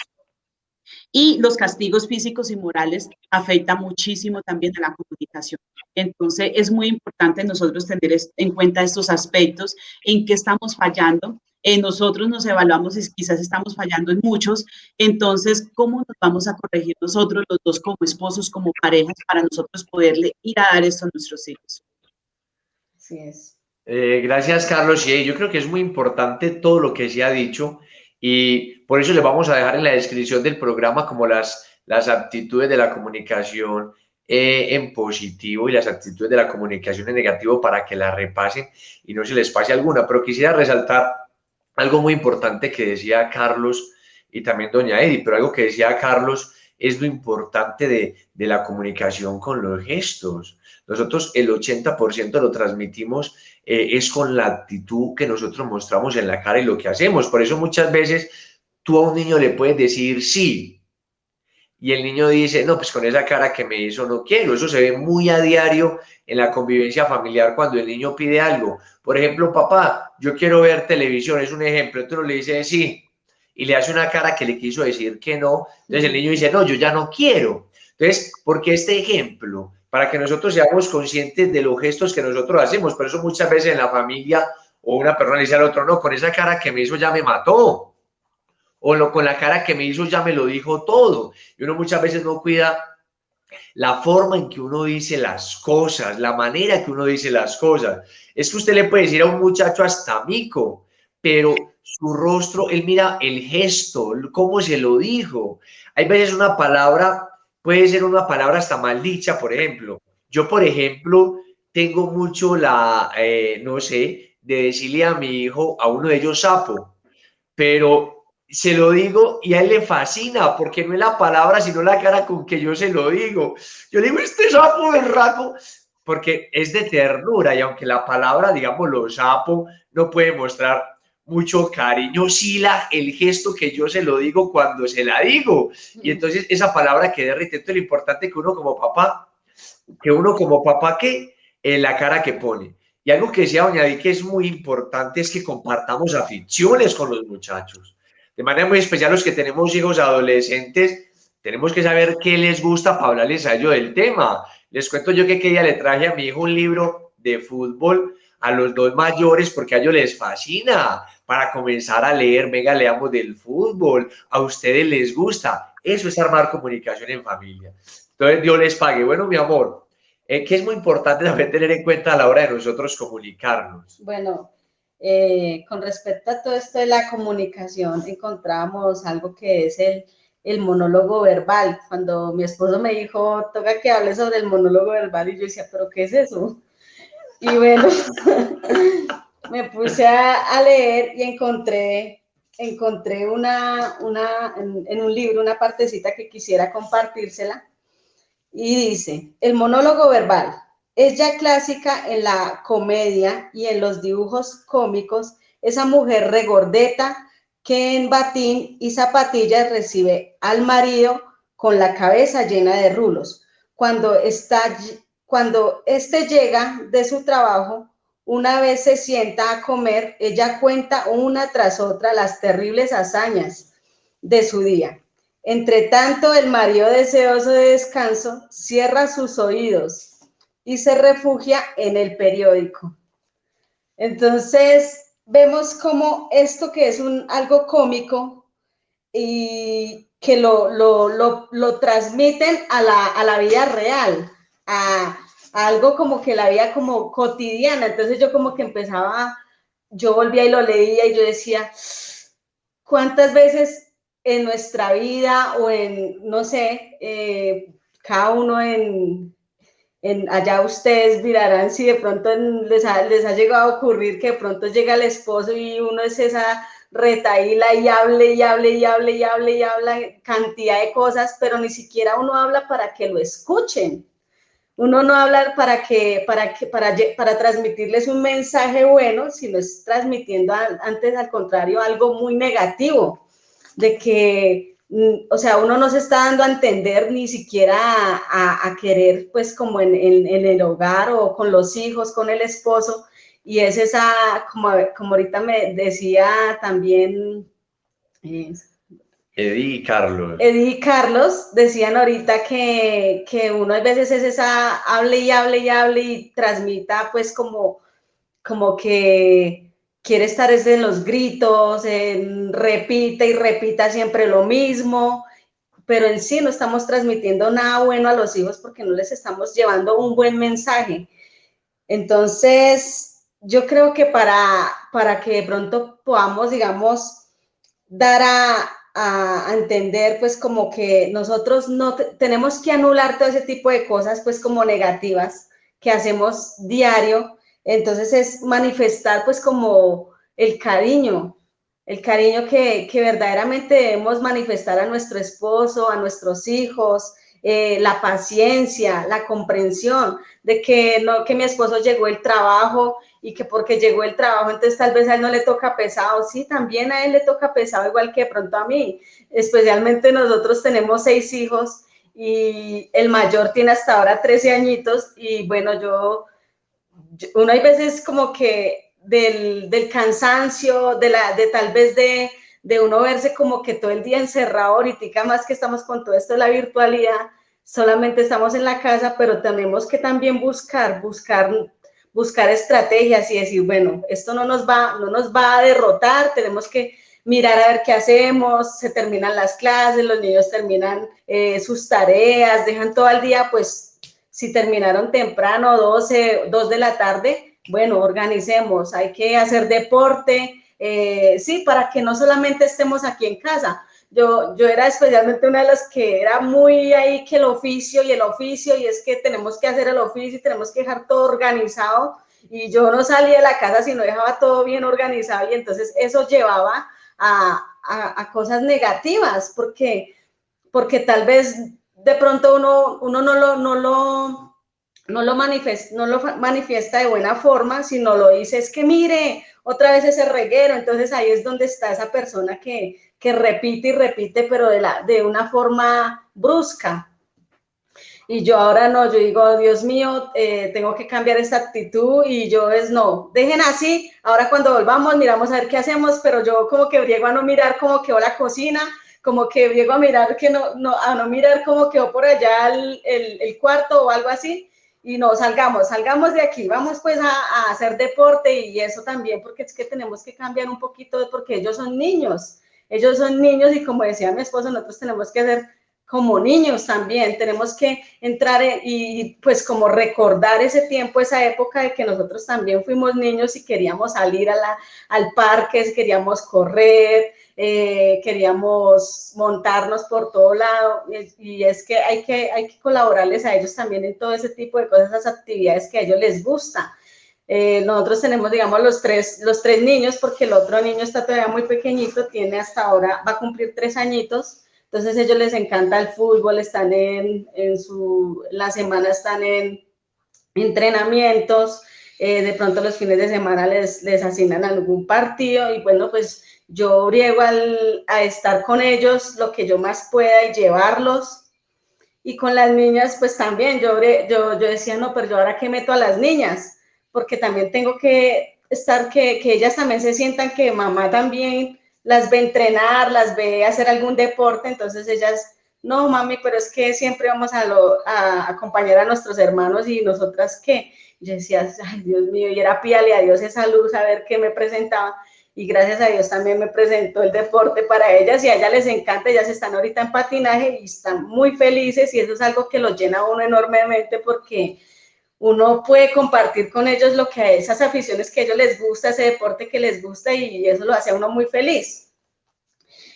D: Y los castigos físicos y morales afectan muchísimo también a la comunicación. Entonces, es muy importante nosotros tener en cuenta estos aspectos, en qué estamos fallando. Nosotros nos evaluamos y quizás estamos fallando en muchos. Entonces, ¿cómo nos vamos a corregir nosotros, los dos como esposos, como parejas, para nosotros poderle ir a dar esto a nuestros hijos?
B: Así es.
A: Gracias, Carlos. Sí, yo creo que es muy importante todo lo que se ha dicho y por eso les vamos a dejar en la descripción del programa como las aptitudes de la comunicación en positivo y las actitudes de la comunicación en negativo para que la repasen y no se les pase alguna. Pero quisiera resaltar algo muy importante que decía Carlos y también doña Edith, pero algo que decía Carlos es lo importante de la comunicación con los gestos. Nosotros el 80% lo transmitimos es con la actitud que nosotros mostramos en la cara y lo que hacemos. Por eso muchas veces tú a un niño le puedes decir sí y el niño dice, no, pues con esa cara que me hizo no quiero. Eso se ve muy a diario en la convivencia familiar cuando el niño pide algo. Por ejemplo, papá, yo quiero ver televisión, es un ejemplo. Entonces le dice sí y le hace una cara que le quiso decir que no. Entonces el niño dice, no, yo ya no quiero. Entonces, ¿por qué este ejemplo? Para que nosotros seamos conscientes de los gestos que nosotros hacemos. Por eso muchas veces en la familia o una persona le dice al otro, no, con esa cara que me hizo ya me mató. O con la cara que me hizo ya me lo dijo todo. Y uno muchas veces no cuida la forma en que uno dice las cosas, la manera que uno dice las cosas. Es que usted le puede decir a un muchacho hasta mico, pero su rostro, él mira el gesto, cómo se lo dijo. Hay veces una palabra, puede ser una palabra hasta maldicha, por ejemplo. Yo, por ejemplo, tengo mucho no sé, de decirle a mi hijo, a uno de ellos sapo, pero se lo digo y a él le fascina porque no es la palabra, sino la cara con que yo se lo digo. Yo le digo, este sapo berraco, porque es de ternura y aunque la palabra, digamos, lo sapo, no puede mostrar mucho cariño, sí el gesto que yo se lo digo cuando se la digo. Y entonces esa palabra que derrite. Entonces lo importante que uno como papá, la cara que pone. Y algo que decía doña Vicky que es muy importante es que compartamos aficiones con los muchachos. De manera muy especial los que tenemos hijos adolescentes, tenemos que saber qué les gusta para hablarles a ellos del tema. Les cuento yo que día le traje a mi hijo un libro de fútbol a los dos mayores porque a ellos les fascina para comenzar a leer, venga, leamos del fútbol, a ustedes les gusta. Eso es armar comunicación en familia. Entonces Dios les pague. Bueno, mi amor, que es muy importante también tener en cuenta a la hora de nosotros comunicarnos.
B: Bueno, con respecto a todo esto de la comunicación, encontramos algo que es el monólogo verbal. Cuando mi esposo me dijo, toca que hable sobre el monólogo verbal, y yo decía, ¿pero qué es eso? Y bueno, me puse a leer y encontré en un libro una partecita que quisiera compartírsela. Y dice, el monólogo verbal es ya clásica en la comedia y en los dibujos cómicos, esa mujer regordeta que en batín y zapatillas recibe al marido con la cabeza llena de rulos. Cuando este llega de su trabajo, una vez se sienta a comer, ella cuenta una tras otra las terribles hazañas de su día. Entre tanto, el marido deseoso de descanso cierra sus oídos y se refugia en el periódico. Entonces, vemos como esto que es algo cómico y que lo transmiten a la vida real, a algo como que la vida como cotidiana. Entonces yo como que yo volvía y lo leía y yo decía, ¿cuántas veces en nuestra vida o no sé, cada uno allá ustedes mirarán si de pronto les ha llegado a ocurrir que de pronto llega el esposo y uno es esa retaíla y hable cantidad de cosas, pero ni siquiera uno habla para que lo escuchen. Uno no habla para transmitirles un mensaje bueno, sino es transmitiendo antes, al contrario, algo muy negativo, de que, o sea, uno no se está dando a entender ni siquiera a querer, pues, como en el hogar o con los hijos, con el esposo, y es esa, como ahorita me decía también...
A: Eddie
B: y Carlos decían ahorita que uno a veces es esa hable y transmita pues como que quiere estar en los gritos, repita y repita siempre lo mismo, pero en sí no estamos transmitiendo nada bueno a los hijos porque no les estamos llevando un buen mensaje. Entonces, yo creo que para que de pronto podamos, digamos, dar a entender, pues, como que nosotros no tenemos que anular todo ese tipo de cosas, pues, como negativas que hacemos diario. Entonces, es manifestar, pues, como el cariño que verdaderamente debemos manifestar a nuestro esposo, a nuestros hijos, la paciencia, la comprensión de que no, que mi esposo llegó el trabajo y que porque llegó el trabajo, entonces tal vez a él no le toca pesado. Sí, también a él le toca pesado, igual que de pronto a mí. Especialmente nosotros tenemos 6 hijos y el mayor tiene hasta ahora 13 añitos y bueno, uno hay veces como que del cansancio, de tal vez de uno verse como que todo el día encerrado, ahorita más que estamos con todo esto de la virtualidad, solamente estamos en la casa, pero tenemos que también buscar estrategias y decir, bueno, esto no nos va a derrotar, tenemos que mirar a ver qué hacemos, se terminan las clases, los niños terminan sus tareas, dejan todo el día, pues, si terminaron temprano, 2 de la tarde, bueno, organicemos, hay que hacer deporte, sí, para que no solamente estemos aquí en casa. Yo era especialmente una de las que era muy ahí que el oficio, y es que tenemos que hacer el oficio y tenemos que dejar todo organizado, y yo no salía de la casa si no dejaba todo bien organizado, y entonces eso llevaba a cosas negativas, porque tal vez de pronto uno no lo manifiesta de buena forma, sino lo dice, es que mire, otra vez ese reguero. Entonces ahí es donde está esa persona que repite y repite, pero de una forma brusca. Y yo ahora no, yo digo, Dios mío, tengo que cambiar esta actitud, y yo no, dejen así, ahora cuando volvamos miramos a ver qué hacemos, pero yo como que llego a no mirar cómo quedó la cocina, como que llego a mirar a no mirar cómo quedó por allá el cuarto o algo así, y no, salgamos de aquí, vamos pues a hacer deporte y eso también, porque es que tenemos que cambiar un poquito, porque ellos son niños y como decía mi esposo, nosotros tenemos que hacer como niños también, tenemos que entrar y pues como recordar ese tiempo, esa época de que nosotros también fuimos niños y queríamos salir al parque, queríamos correr, queríamos montarnos por todo lado, y es que hay que colaborarles a ellos también en todo ese tipo de cosas, esas actividades que a ellos les gusta. Nosotros tenemos, digamos, los tres niños, porque el otro niño está todavía muy pequeñito, tiene hasta ahora, va a cumplir 3 añitos, entonces a ellos les encanta el fútbol, están la semana están en entrenamientos, de pronto los fines de semana les asignan algún partido y bueno, pues yo briego a estar con ellos lo que yo más pueda y llevarlos. Y con las niñas, pues también, yo decía, no, pero yo ahora qué meto a las niñas, porque también tengo que estar, que ellas también se sientan que mamá también las ve entrenar, las ve hacer algún deporte, entonces ellas, no, mami, pero es que siempre vamos a acompañar a nuestros hermanos y nosotras, ¿qué? Yo decía, ay, Dios mío, y era pídale a Dios esa luz, a ver qué me presentaba, y gracias a Dios también me presentó el deporte para ellas y a ellas les encanta, ellas están ahorita en patinaje y están muy felices y eso es algo que los llena a uno enormemente porque uno puede compartir con ellos lo que esas aficiones que a ellos les gusta, ese deporte que les gusta y eso lo hace a uno muy feliz.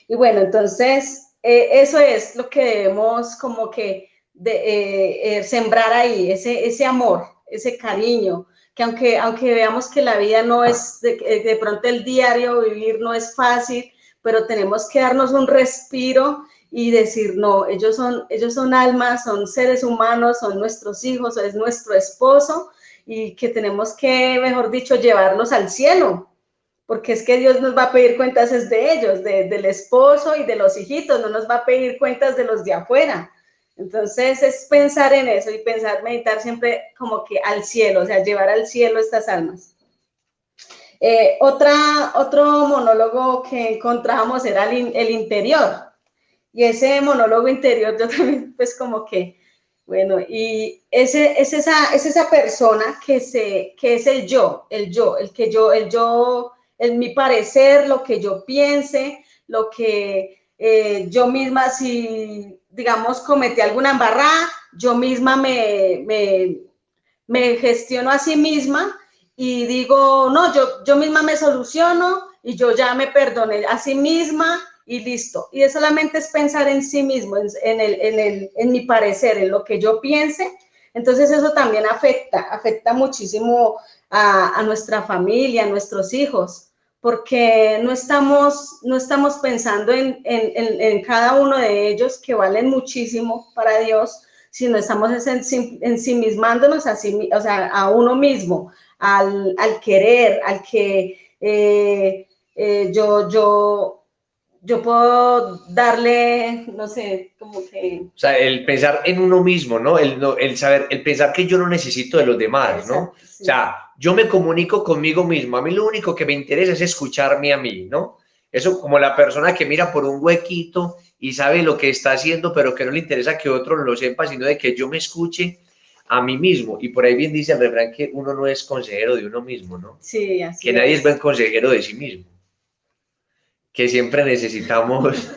B: Y bueno, entonces eso es lo que debemos como que sembrar ahí, ese amor, ese cariño, que aunque veamos que la vida no es, de pronto el diario vivir no es fácil, pero tenemos que darnos un respiro y decir, no, ellos son almas, son seres humanos, son nuestros hijos, es nuestro esposo y que tenemos que, mejor dicho, llevarlos al cielo, porque es que Dios nos va a pedir cuentas es de ellos, del esposo y de los hijitos, no nos va a pedir cuentas de los de afuera. Entonces es pensar en eso y meditar siempre como que al cielo, o sea, llevar al cielo estas almas. Otro monólogo que encontrábamos era el interior. Y ese monólogo interior yo también pues como que, bueno, y es esa persona que es el yo, mi parecer, lo que yo piense, lo que yo misma, si digamos cometí alguna embarrada, yo misma me gestiono a sí misma y digo, no, yo misma me soluciono y yo ya me perdoné a sí misma y listo. Y solamente es pensar en sí mismo, en mi parecer, en lo que yo piense. Entonces eso también afecta muchísimo a nuestra familia, a nuestros hijos, porque no estamos pensando en cada uno de ellos, que valen muchísimo para Dios, sino estamos ensimismándonos a uno mismo, al querer, al que yo puedo darle, no sé, como que...
A: O sea, el pensar en uno mismo, ¿no? El saber, el pensar que yo no necesito de los demás, ¿no?
B: Exacto, sí.
A: O sea, yo me comunico conmigo mismo, a mí lo único que me interesa es escucharme a mí, ¿no? Eso como la persona que mira por un huequito y sabe lo que está haciendo, pero que no le interesa que otro lo sepa, sino de que yo me escuche a mí mismo. Y por ahí bien dice el refrán que uno no es consejero de uno mismo, ¿no?
B: Sí, así
A: que nadie es buen consejero de sí mismo. Que siempre necesitamos,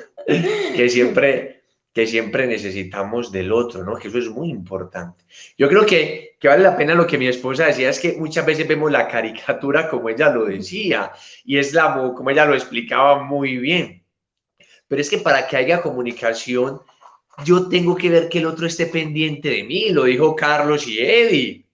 A: que siempre necesitamos del otro, ¿no? Que eso es muy importante. Yo creo que vale la pena lo que mi esposa decía, es que muchas veces vemos la caricatura como ella lo decía, y es como ella lo explicaba muy bien. Pero es que para que haya comunicación, yo tengo que ver que el otro esté pendiente de mí, lo dijo Carlos y Eddie.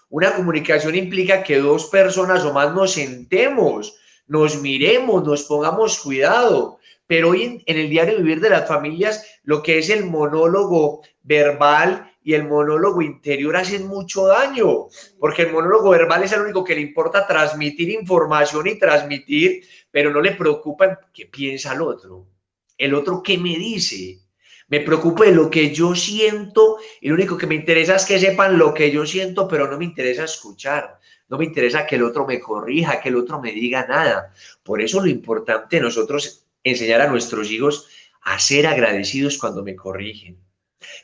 A: Una comunicación implica que dos personas o más nos sentemos, nos miremos, nos pongamos cuidado. Pero hoy en el diario vivir de las familias, lo que es el monólogo verbal y el monólogo interior hacen mucho daño, porque el monólogo verbal es el único que le importa transmitir información y transmitir, pero no le preocupa qué piensa el otro qué me dice. Me preocupo de lo que yo siento y lo único que me interesa es que sepan lo que yo siento, pero no me interesa escuchar. No me interesa que el otro me corrija, que el otro me diga nada. Por eso lo importante de nosotros enseñar a nuestros hijos a ser agradecidos cuando me corrigen.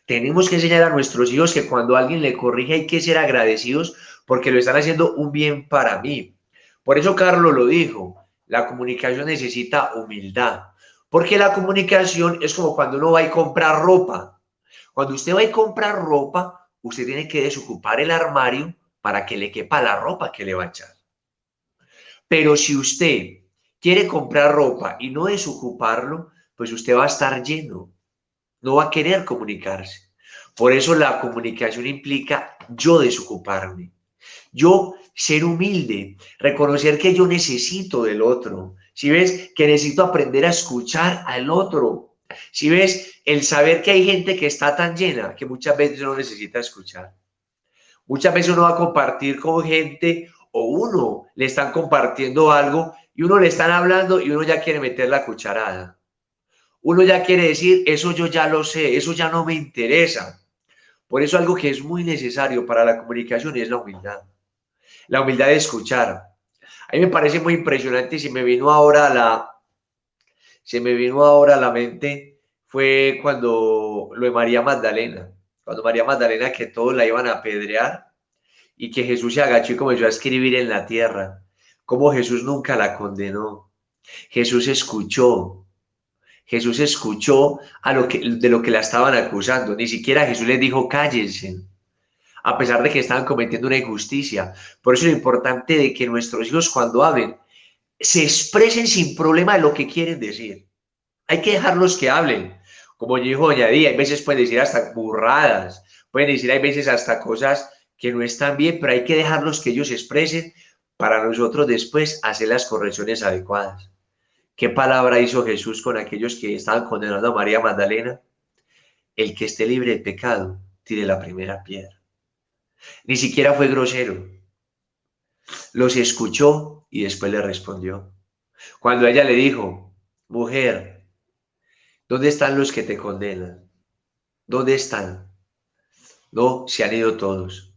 A: Tenemos que enseñar a nuestros hijos que cuando alguien le corrige hay que ser agradecidos porque lo están haciendo un bien para mí. Por eso Carlos lo dijo, la comunicación necesita humildad. Porque la comunicación es como cuando uno va a comprar ropa. Cuando usted va a comprar ropa, usted tiene que desocupar el armario para que le quepa la ropa que le va a echar. Pero si usted quiere comprar ropa y no desocuparlo, pues usted va a estar lleno. No va a querer comunicarse. Por eso la comunicación implica yo desocuparme. Yo ser humilde, reconocer que yo necesito del otro. Si ves que necesito aprender a escuchar al otro. Si ves el saber que hay gente que está tan llena que muchas veces no necesita escuchar. Muchas veces uno va a compartir con gente o uno le están compartiendo algo y uno le están hablando y uno ya quiere meter la cucharada. Uno ya quiere decir, eso yo ya lo sé, eso ya no me interesa. Por eso algo que es muy necesario para la comunicación es la humildad. La humildad de escuchar. A mí me parece muy impresionante y se me vino ahora a la mente fue cuando lo de María Magdalena. Cuando María Magdalena que todos la iban a apedrear y que Jesús se agachó y comenzó a escribir en la tierra. Como Jesús nunca la condenó. Jesús escuchó. Jesús escuchó de lo que la estaban acusando. Ni siquiera Jesús les dijo cállense, a pesar de que estaban cometiendo una injusticia. Por eso es lo importante de que nuestros hijos cuando hablen se expresen sin problema de lo que quieren decir. Hay que dejarlos que hablen. Como dijo doña Día, hay veces pueden decir hasta burradas, pueden decir hay veces hasta cosas que no están bien, pero hay que dejarlos que ellos expresen para nosotros después hacer las correcciones adecuadas. ¿Qué palabra hizo Jesús con aquellos que estaban condenando a María Magdalena? El que esté libre de pecado, tire la primera piedra. Ni siquiera fue grosero. Los escuchó y después le respondió. Cuando ella le dijo, mujer, ¿dónde están los que te condenan? ¿Dónde están? No, se han ido todos.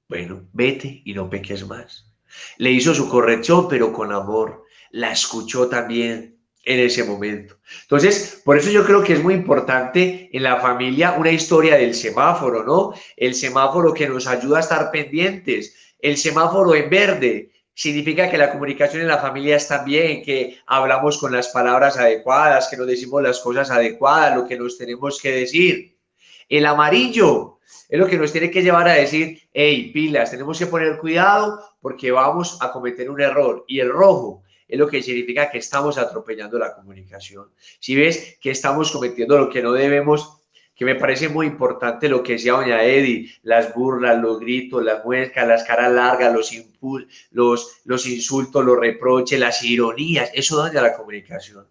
A: Bueno, vete y no peques más. Le hizo su corrección, pero con amor. La escuchó también en ese momento. Entonces, por eso yo creo que es muy importante en la familia una historia del semáforo, ¿no? El semáforo que nos ayuda a estar pendientes. El semáforo en verde significa que la comunicación en la familia está bien, que hablamos con las palabras adecuadas, que nos decimos las cosas adecuadas, lo que nos tenemos que decir. El amarillo es lo que nos tiene que llevar a decir, hey, pilas, tenemos que poner cuidado porque vamos a cometer un error. Y el rojo es lo que significa que estamos atropellando la comunicación. Si ves que estamos cometiendo lo que no debemos, que me parece muy importante lo que decía doña Edi, las burlas, los gritos, las muecas, las caras largas, los insultos, los reproches, las ironías, eso daña la comunicación.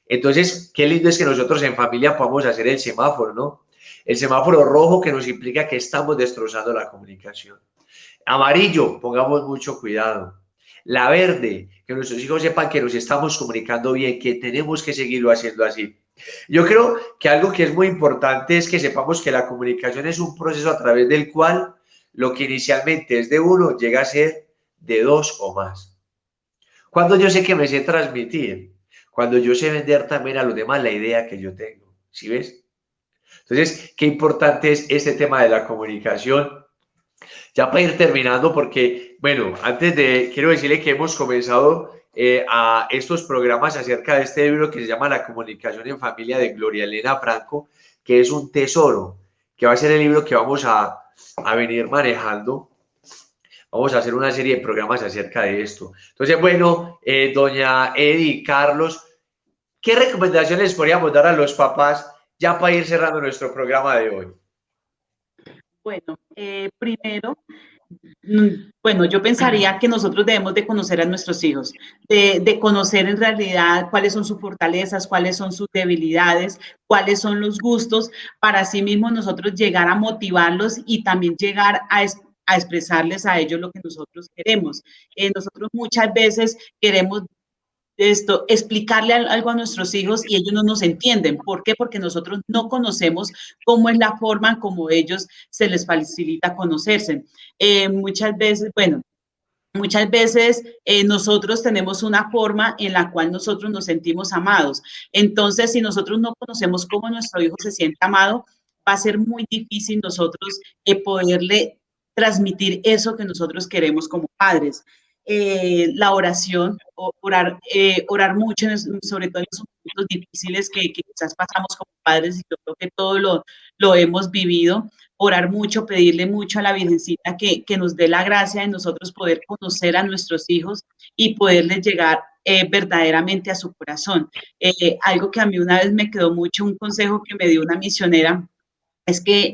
A: Entonces, qué lindo es que nosotros en familia podamos hacer el semáforo, ¿no? El semáforo rojo que nos implica que estamos destrozando la comunicación. Amarillo, pongamos mucho cuidado. La verde, que nuestros hijos sepan que nos estamos comunicando bien, que tenemos que seguirlo haciendo así. Yo creo que algo que es muy importante es que sepamos que la comunicación es un proceso a través del cual lo que inicialmente es de uno llega a ser de dos o más. Cuando yo sé que me sé transmitir, cuando yo sé vender también a los demás la idea que yo tengo, ¿sí ves? Entonces, qué importante es este tema de la comunicación. Ya para ir terminando, porque, bueno, quiero decirle que hemos comenzado a estos programas acerca de este libro que se llama La comunicación en familia de Gloria Elena Franco, que es un tesoro, que va a ser el libro que vamos a venir manejando. Vamos a hacer una serie de programas acerca de esto. Entonces, bueno, doña Edi, Carlos, ¿qué recomendaciones podríamos dar a los papás ya para ir cerrando nuestro programa de hoy?
D: Bueno, primero, bueno, yo pensaría que nosotros debemos de conocer a nuestros hijos, de conocer en realidad cuáles son sus fortalezas, cuáles son sus debilidades, cuáles son los gustos, para así mismo nosotros llegar a motivarlos y también llegar a expresarles a ellos lo que nosotros queremos. Nosotros muchas veces queremos explicarle algo a nuestros hijos y ellos no nos entienden. ¿Por qué? Porque nosotros no conocemos cómo es la forma como ellos se les facilita conocerse. Muchas veces nosotros tenemos una forma en la cual nosotros nos sentimos amados. Entonces, si nosotros no conocemos cómo nuestro hijo se siente amado, va a ser muy difícil nosotros poderle transmitir eso que nosotros queremos como padres. La oración, orar mucho, sobre todo en esos momentos difíciles que quizás pasamos como padres, y yo creo que todo lo hemos vivido. Orar mucho, pedirle mucho a la Virgencita que nos dé la gracia de nosotros poder conocer a nuestros hijos y poderles llegar verdaderamente a su corazón. Algo que a mí una vez me quedó mucho, un consejo que me dio una misionera es que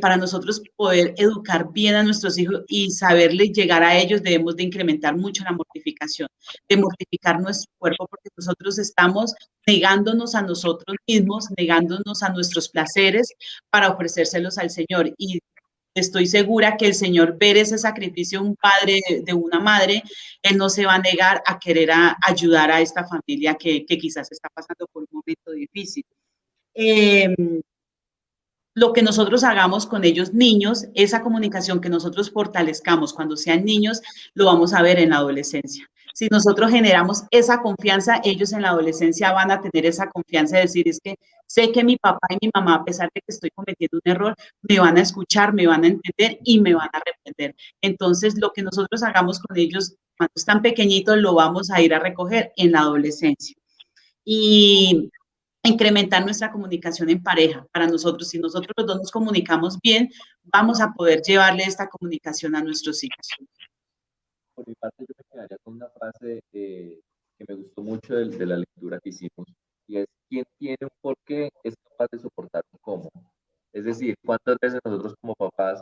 D: para nosotros poder educar bien a nuestros hijos y saberles llegar a ellos, debemos de incrementar mucho la mortificación, de mortificar nuestro cuerpo, porque nosotros estamos negándonos a nosotros mismos, negándonos a nuestros placeres para ofrecérselos al Señor. Y estoy segura que el Señor ver ese sacrificio de un padre, de una madre, Él no se va a negar a querer ayudar a esta familia que quizás está pasando por un momento difícil. Lo que nosotros hagamos con ellos niños, esa comunicación que nosotros fortalezcamos cuando sean niños, lo vamos a ver en la adolescencia. Si nosotros generamos esa confianza, ellos en la adolescencia van a tener esa confianza de decir, es que sé que mi papá y mi mamá, a pesar de que estoy cometiendo un error, me van a escuchar, me van a entender y me van a reprender. Entonces, lo que nosotros hagamos con ellos cuando están pequeñitos, lo vamos a ir a recoger en la adolescencia. Y incrementar nuestra comunicación en pareja. Para nosotros, si nosotros los dos nos comunicamos bien, vamos a poder llevarle esta comunicación a nuestros hijos.
C: Por mi parte, yo me quedaría con una frase que me gustó mucho de la lectura que hicimos, y es: quien tiene un porqué es capaz de soportar un cómo. Es decir, cuántas veces nosotros como papás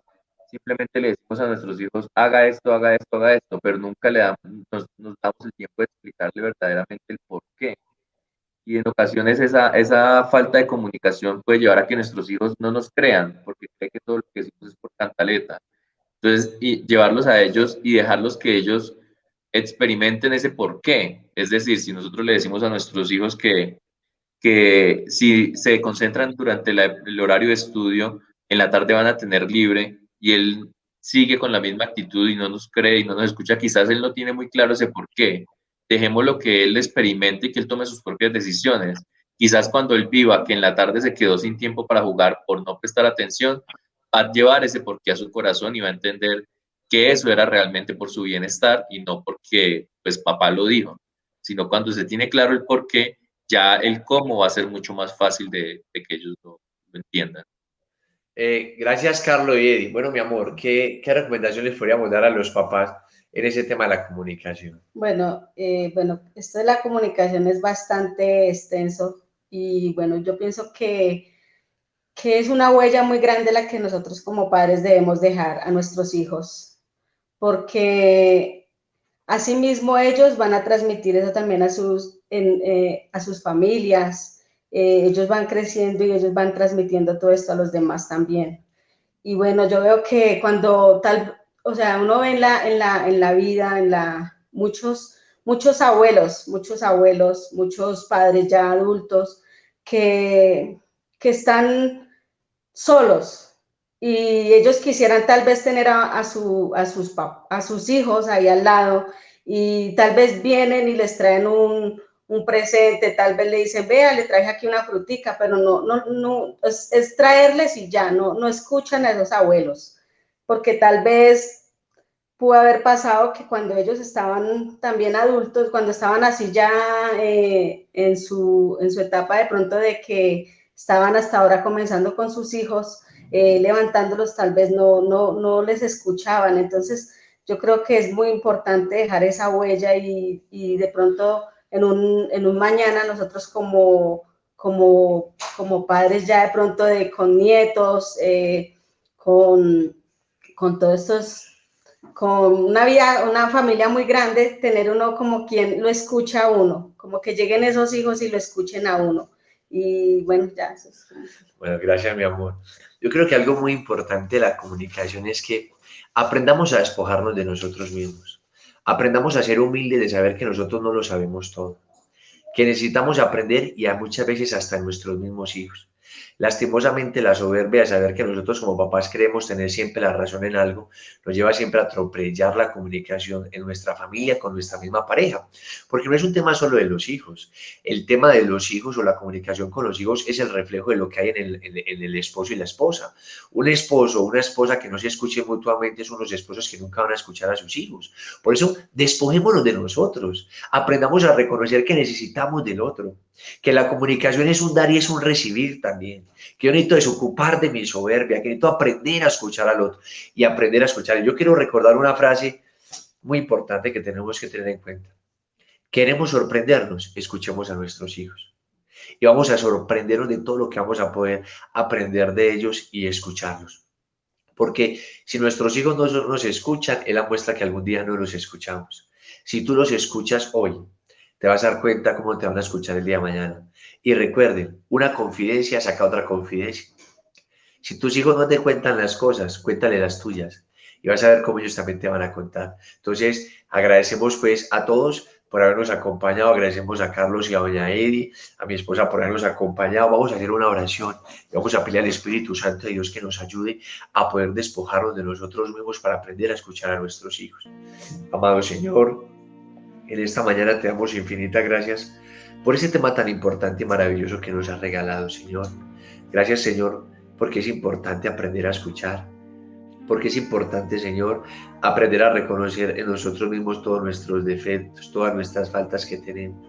C: simplemente le decimos a nuestros hijos, haga esto, haga esto, haga esto, pero nunca nos damos el tiempo de explicarle verdaderamente el porqué. Y en ocasiones esa falta de comunicación puede llevar a que nuestros hijos no nos crean, porque creen que todo lo que decimos es por cantaleta. Entonces, y llevarlos a ellos y dejarlos que ellos experimenten ese por qué. Es decir, si nosotros le decimos a nuestros hijos que si se concentran durante el horario de estudio, en la tarde van a tener libre, y él sigue con la misma actitud y no nos cree y no nos escucha, quizás él no tiene muy claro ese por qué. Dejémoslo que él experimente y que él tome sus propias decisiones. Quizás cuando él viva que en la tarde se quedó sin tiempo para jugar por no prestar atención, va a llevar ese porqué a su corazón y va a entender que eso era realmente por su bienestar y no porque pues papá lo dijo, sino cuando se tiene claro el porqué, ya el cómo va a ser mucho más fácil de que ellos lo entiendan.
A: Gracias, Carlos y Eddie. Bueno, mi amor, ¿qué recomendaciones podríamos dar a los papás en ese tema de la comunicación?
B: Bueno, esto de la comunicación es bastante extenso y bueno, yo pienso que es una huella muy grande la que nosotros como padres debemos dejar a nuestros hijos, porque asimismo ellos van a transmitir eso también a sus familias, ellos van creciendo y ellos van transmitiendo todo esto a los demás también. Y bueno, yo veo que cuando uno ve en la vida, muchos abuelos, muchos padres ya adultos que están solos y ellos quisieran tal vez tener a sus hijos ahí al lado y tal vez vienen y les traen un presente, tal vez le dicen, vea, le traje aquí una frutica, pero no es traerles y ya, no escuchan a esos abuelos, porque tal vez pudo haber pasado que cuando ellos estaban también adultos, cuando estaban así ya en su etapa de pronto de que estaban hasta ahora comenzando con sus hijos, levantándolos, tal vez no les escuchaban. Entonces, yo creo que es muy importante dejar esa huella y de pronto en un mañana nosotros como padres ya de pronto con nietos, con todos estos, con una familia muy grande, tener uno como quien lo escucha a uno, como que lleguen esos hijos y lo escuchen a uno. Y bueno, ya eso es.
A: Bueno, gracias, mi amor. Yo creo que algo muy importante de la comunicación es que aprendamos a despojarnos de nosotros mismos. Aprendamos a ser humildes, de saber que nosotros no lo sabemos todo, que necesitamos aprender y a muchas veces hasta en nuestros mismos hijos. Lastimosamente, la soberbia de saber que nosotros como papás creemos tener siempre la razón en algo, nos lleva siempre a atropellar la comunicación en nuestra familia, con nuestra misma pareja. Porque no es un tema solo de los hijos. El tema de los hijos o la comunicación con los hijos es el reflejo de lo que hay en el esposo y la esposa. Un esposo o una esposa que no se escuchen mutuamente son unos esposos que nunca van a escuchar a sus hijos. Por eso, despojémonos de nosotros. Aprendamos a reconocer que necesitamos del otro, que la comunicación es un dar y es un recibir también, que yo necesito desocupar de mi soberbia, que necesito aprender a escuchar al otro y aprender a escuchar. Yo quiero recordar una frase muy importante que tenemos que tener en cuenta. Queremos sorprendernos, escuchemos a nuestros hijos. y vamos a sorprendernos de todo lo que vamos a poder aprender de ellos y escucharlos. Porque si nuestros hijos no nos escuchan, es la muestra que algún día no los escuchamos. Si tú los escuchas hoy, te vas a dar cuenta cómo te van a escuchar el día de mañana. Y recuerden, una confidencia saca otra confidencia. Si tus hijos no te cuentan las cosas, cuéntale las tuyas y vas a ver cómo ellos también te van a contar. Entonces, agradecemos pues a todos por habernos acompañado, agradecemos a Carlos y a doña Edi, a mi esposa por habernos acompañado. Vamos a hacer una oración y vamos a pedir al Espíritu Santo de Dios que nos ayude a poder despojarnos de nosotros mismos para aprender a escuchar a nuestros hijos. Amado Señor, en esta mañana te damos infinitas gracias por ese tema tan importante y maravilloso que nos has regalado, Señor. Gracias, Señor, porque es importante aprender a escuchar, porque es importante, Señor, aprender a reconocer en nosotros mismos todos nuestros defectos, todas nuestras faltas que tenemos.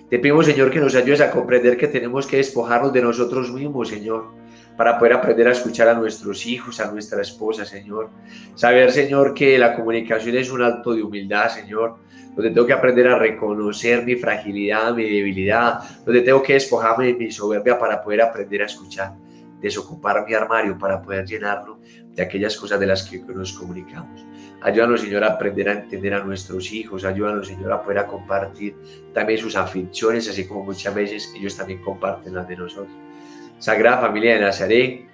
A: Te pedimos, Señor, que nos ayudes a comprender que tenemos que despojarnos de nosotros mismos, Señor, para poder aprender a escuchar a nuestros hijos, a nuestra esposa, Señor. Saber, Señor, que la comunicación es un acto de humildad, Señor, donde tengo que aprender a reconocer mi fragilidad, mi debilidad, donde tengo que despojarme de mi soberbia para poder aprender a escuchar, desocupar mi armario para poder llenarlo de aquellas cosas de las que nos comunicamos. Ayúdanos, Señor, a aprender a entender a nuestros hijos. Ayúdanos, Señor, a poder compartir también sus aflicciones, así como muchas veces ellos también comparten las de nosotros. Sagrada Familia de Nazaret,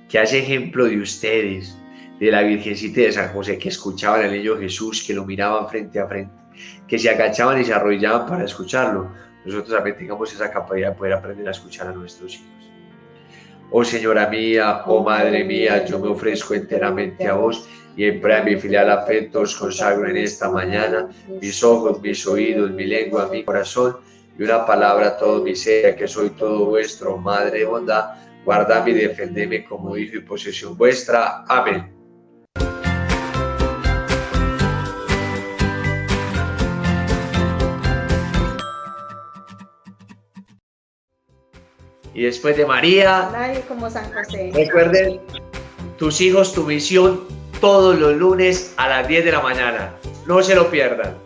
A: que hace ejemplo de ustedes, de la Virgencita de San José, que escuchaban al niño Jesús, que lo miraban frente a frente, que se agachaban y se arrodillaban para escucharlo. Nosotros también tengamos esa capacidad de poder aprender a escuchar a nuestros hijos. Oh Señora mía, oh Madre mía, yo me ofrezco enteramente a vos y en prueba de mi filial afecto os consagro en esta mañana mis ojos, mis oídos, mi lengua, mi corazón y una palabra a todo mi ser, que soy todo vuestro, Madre de bondad, guardadme y defendedme como hijo y posesión vuestra. Amén. Y después de María,
B: nadie como San José.
A: Recuerden, tus hijos, tu misión, todos los lunes a las 10 de la mañana. No se lo pierdan.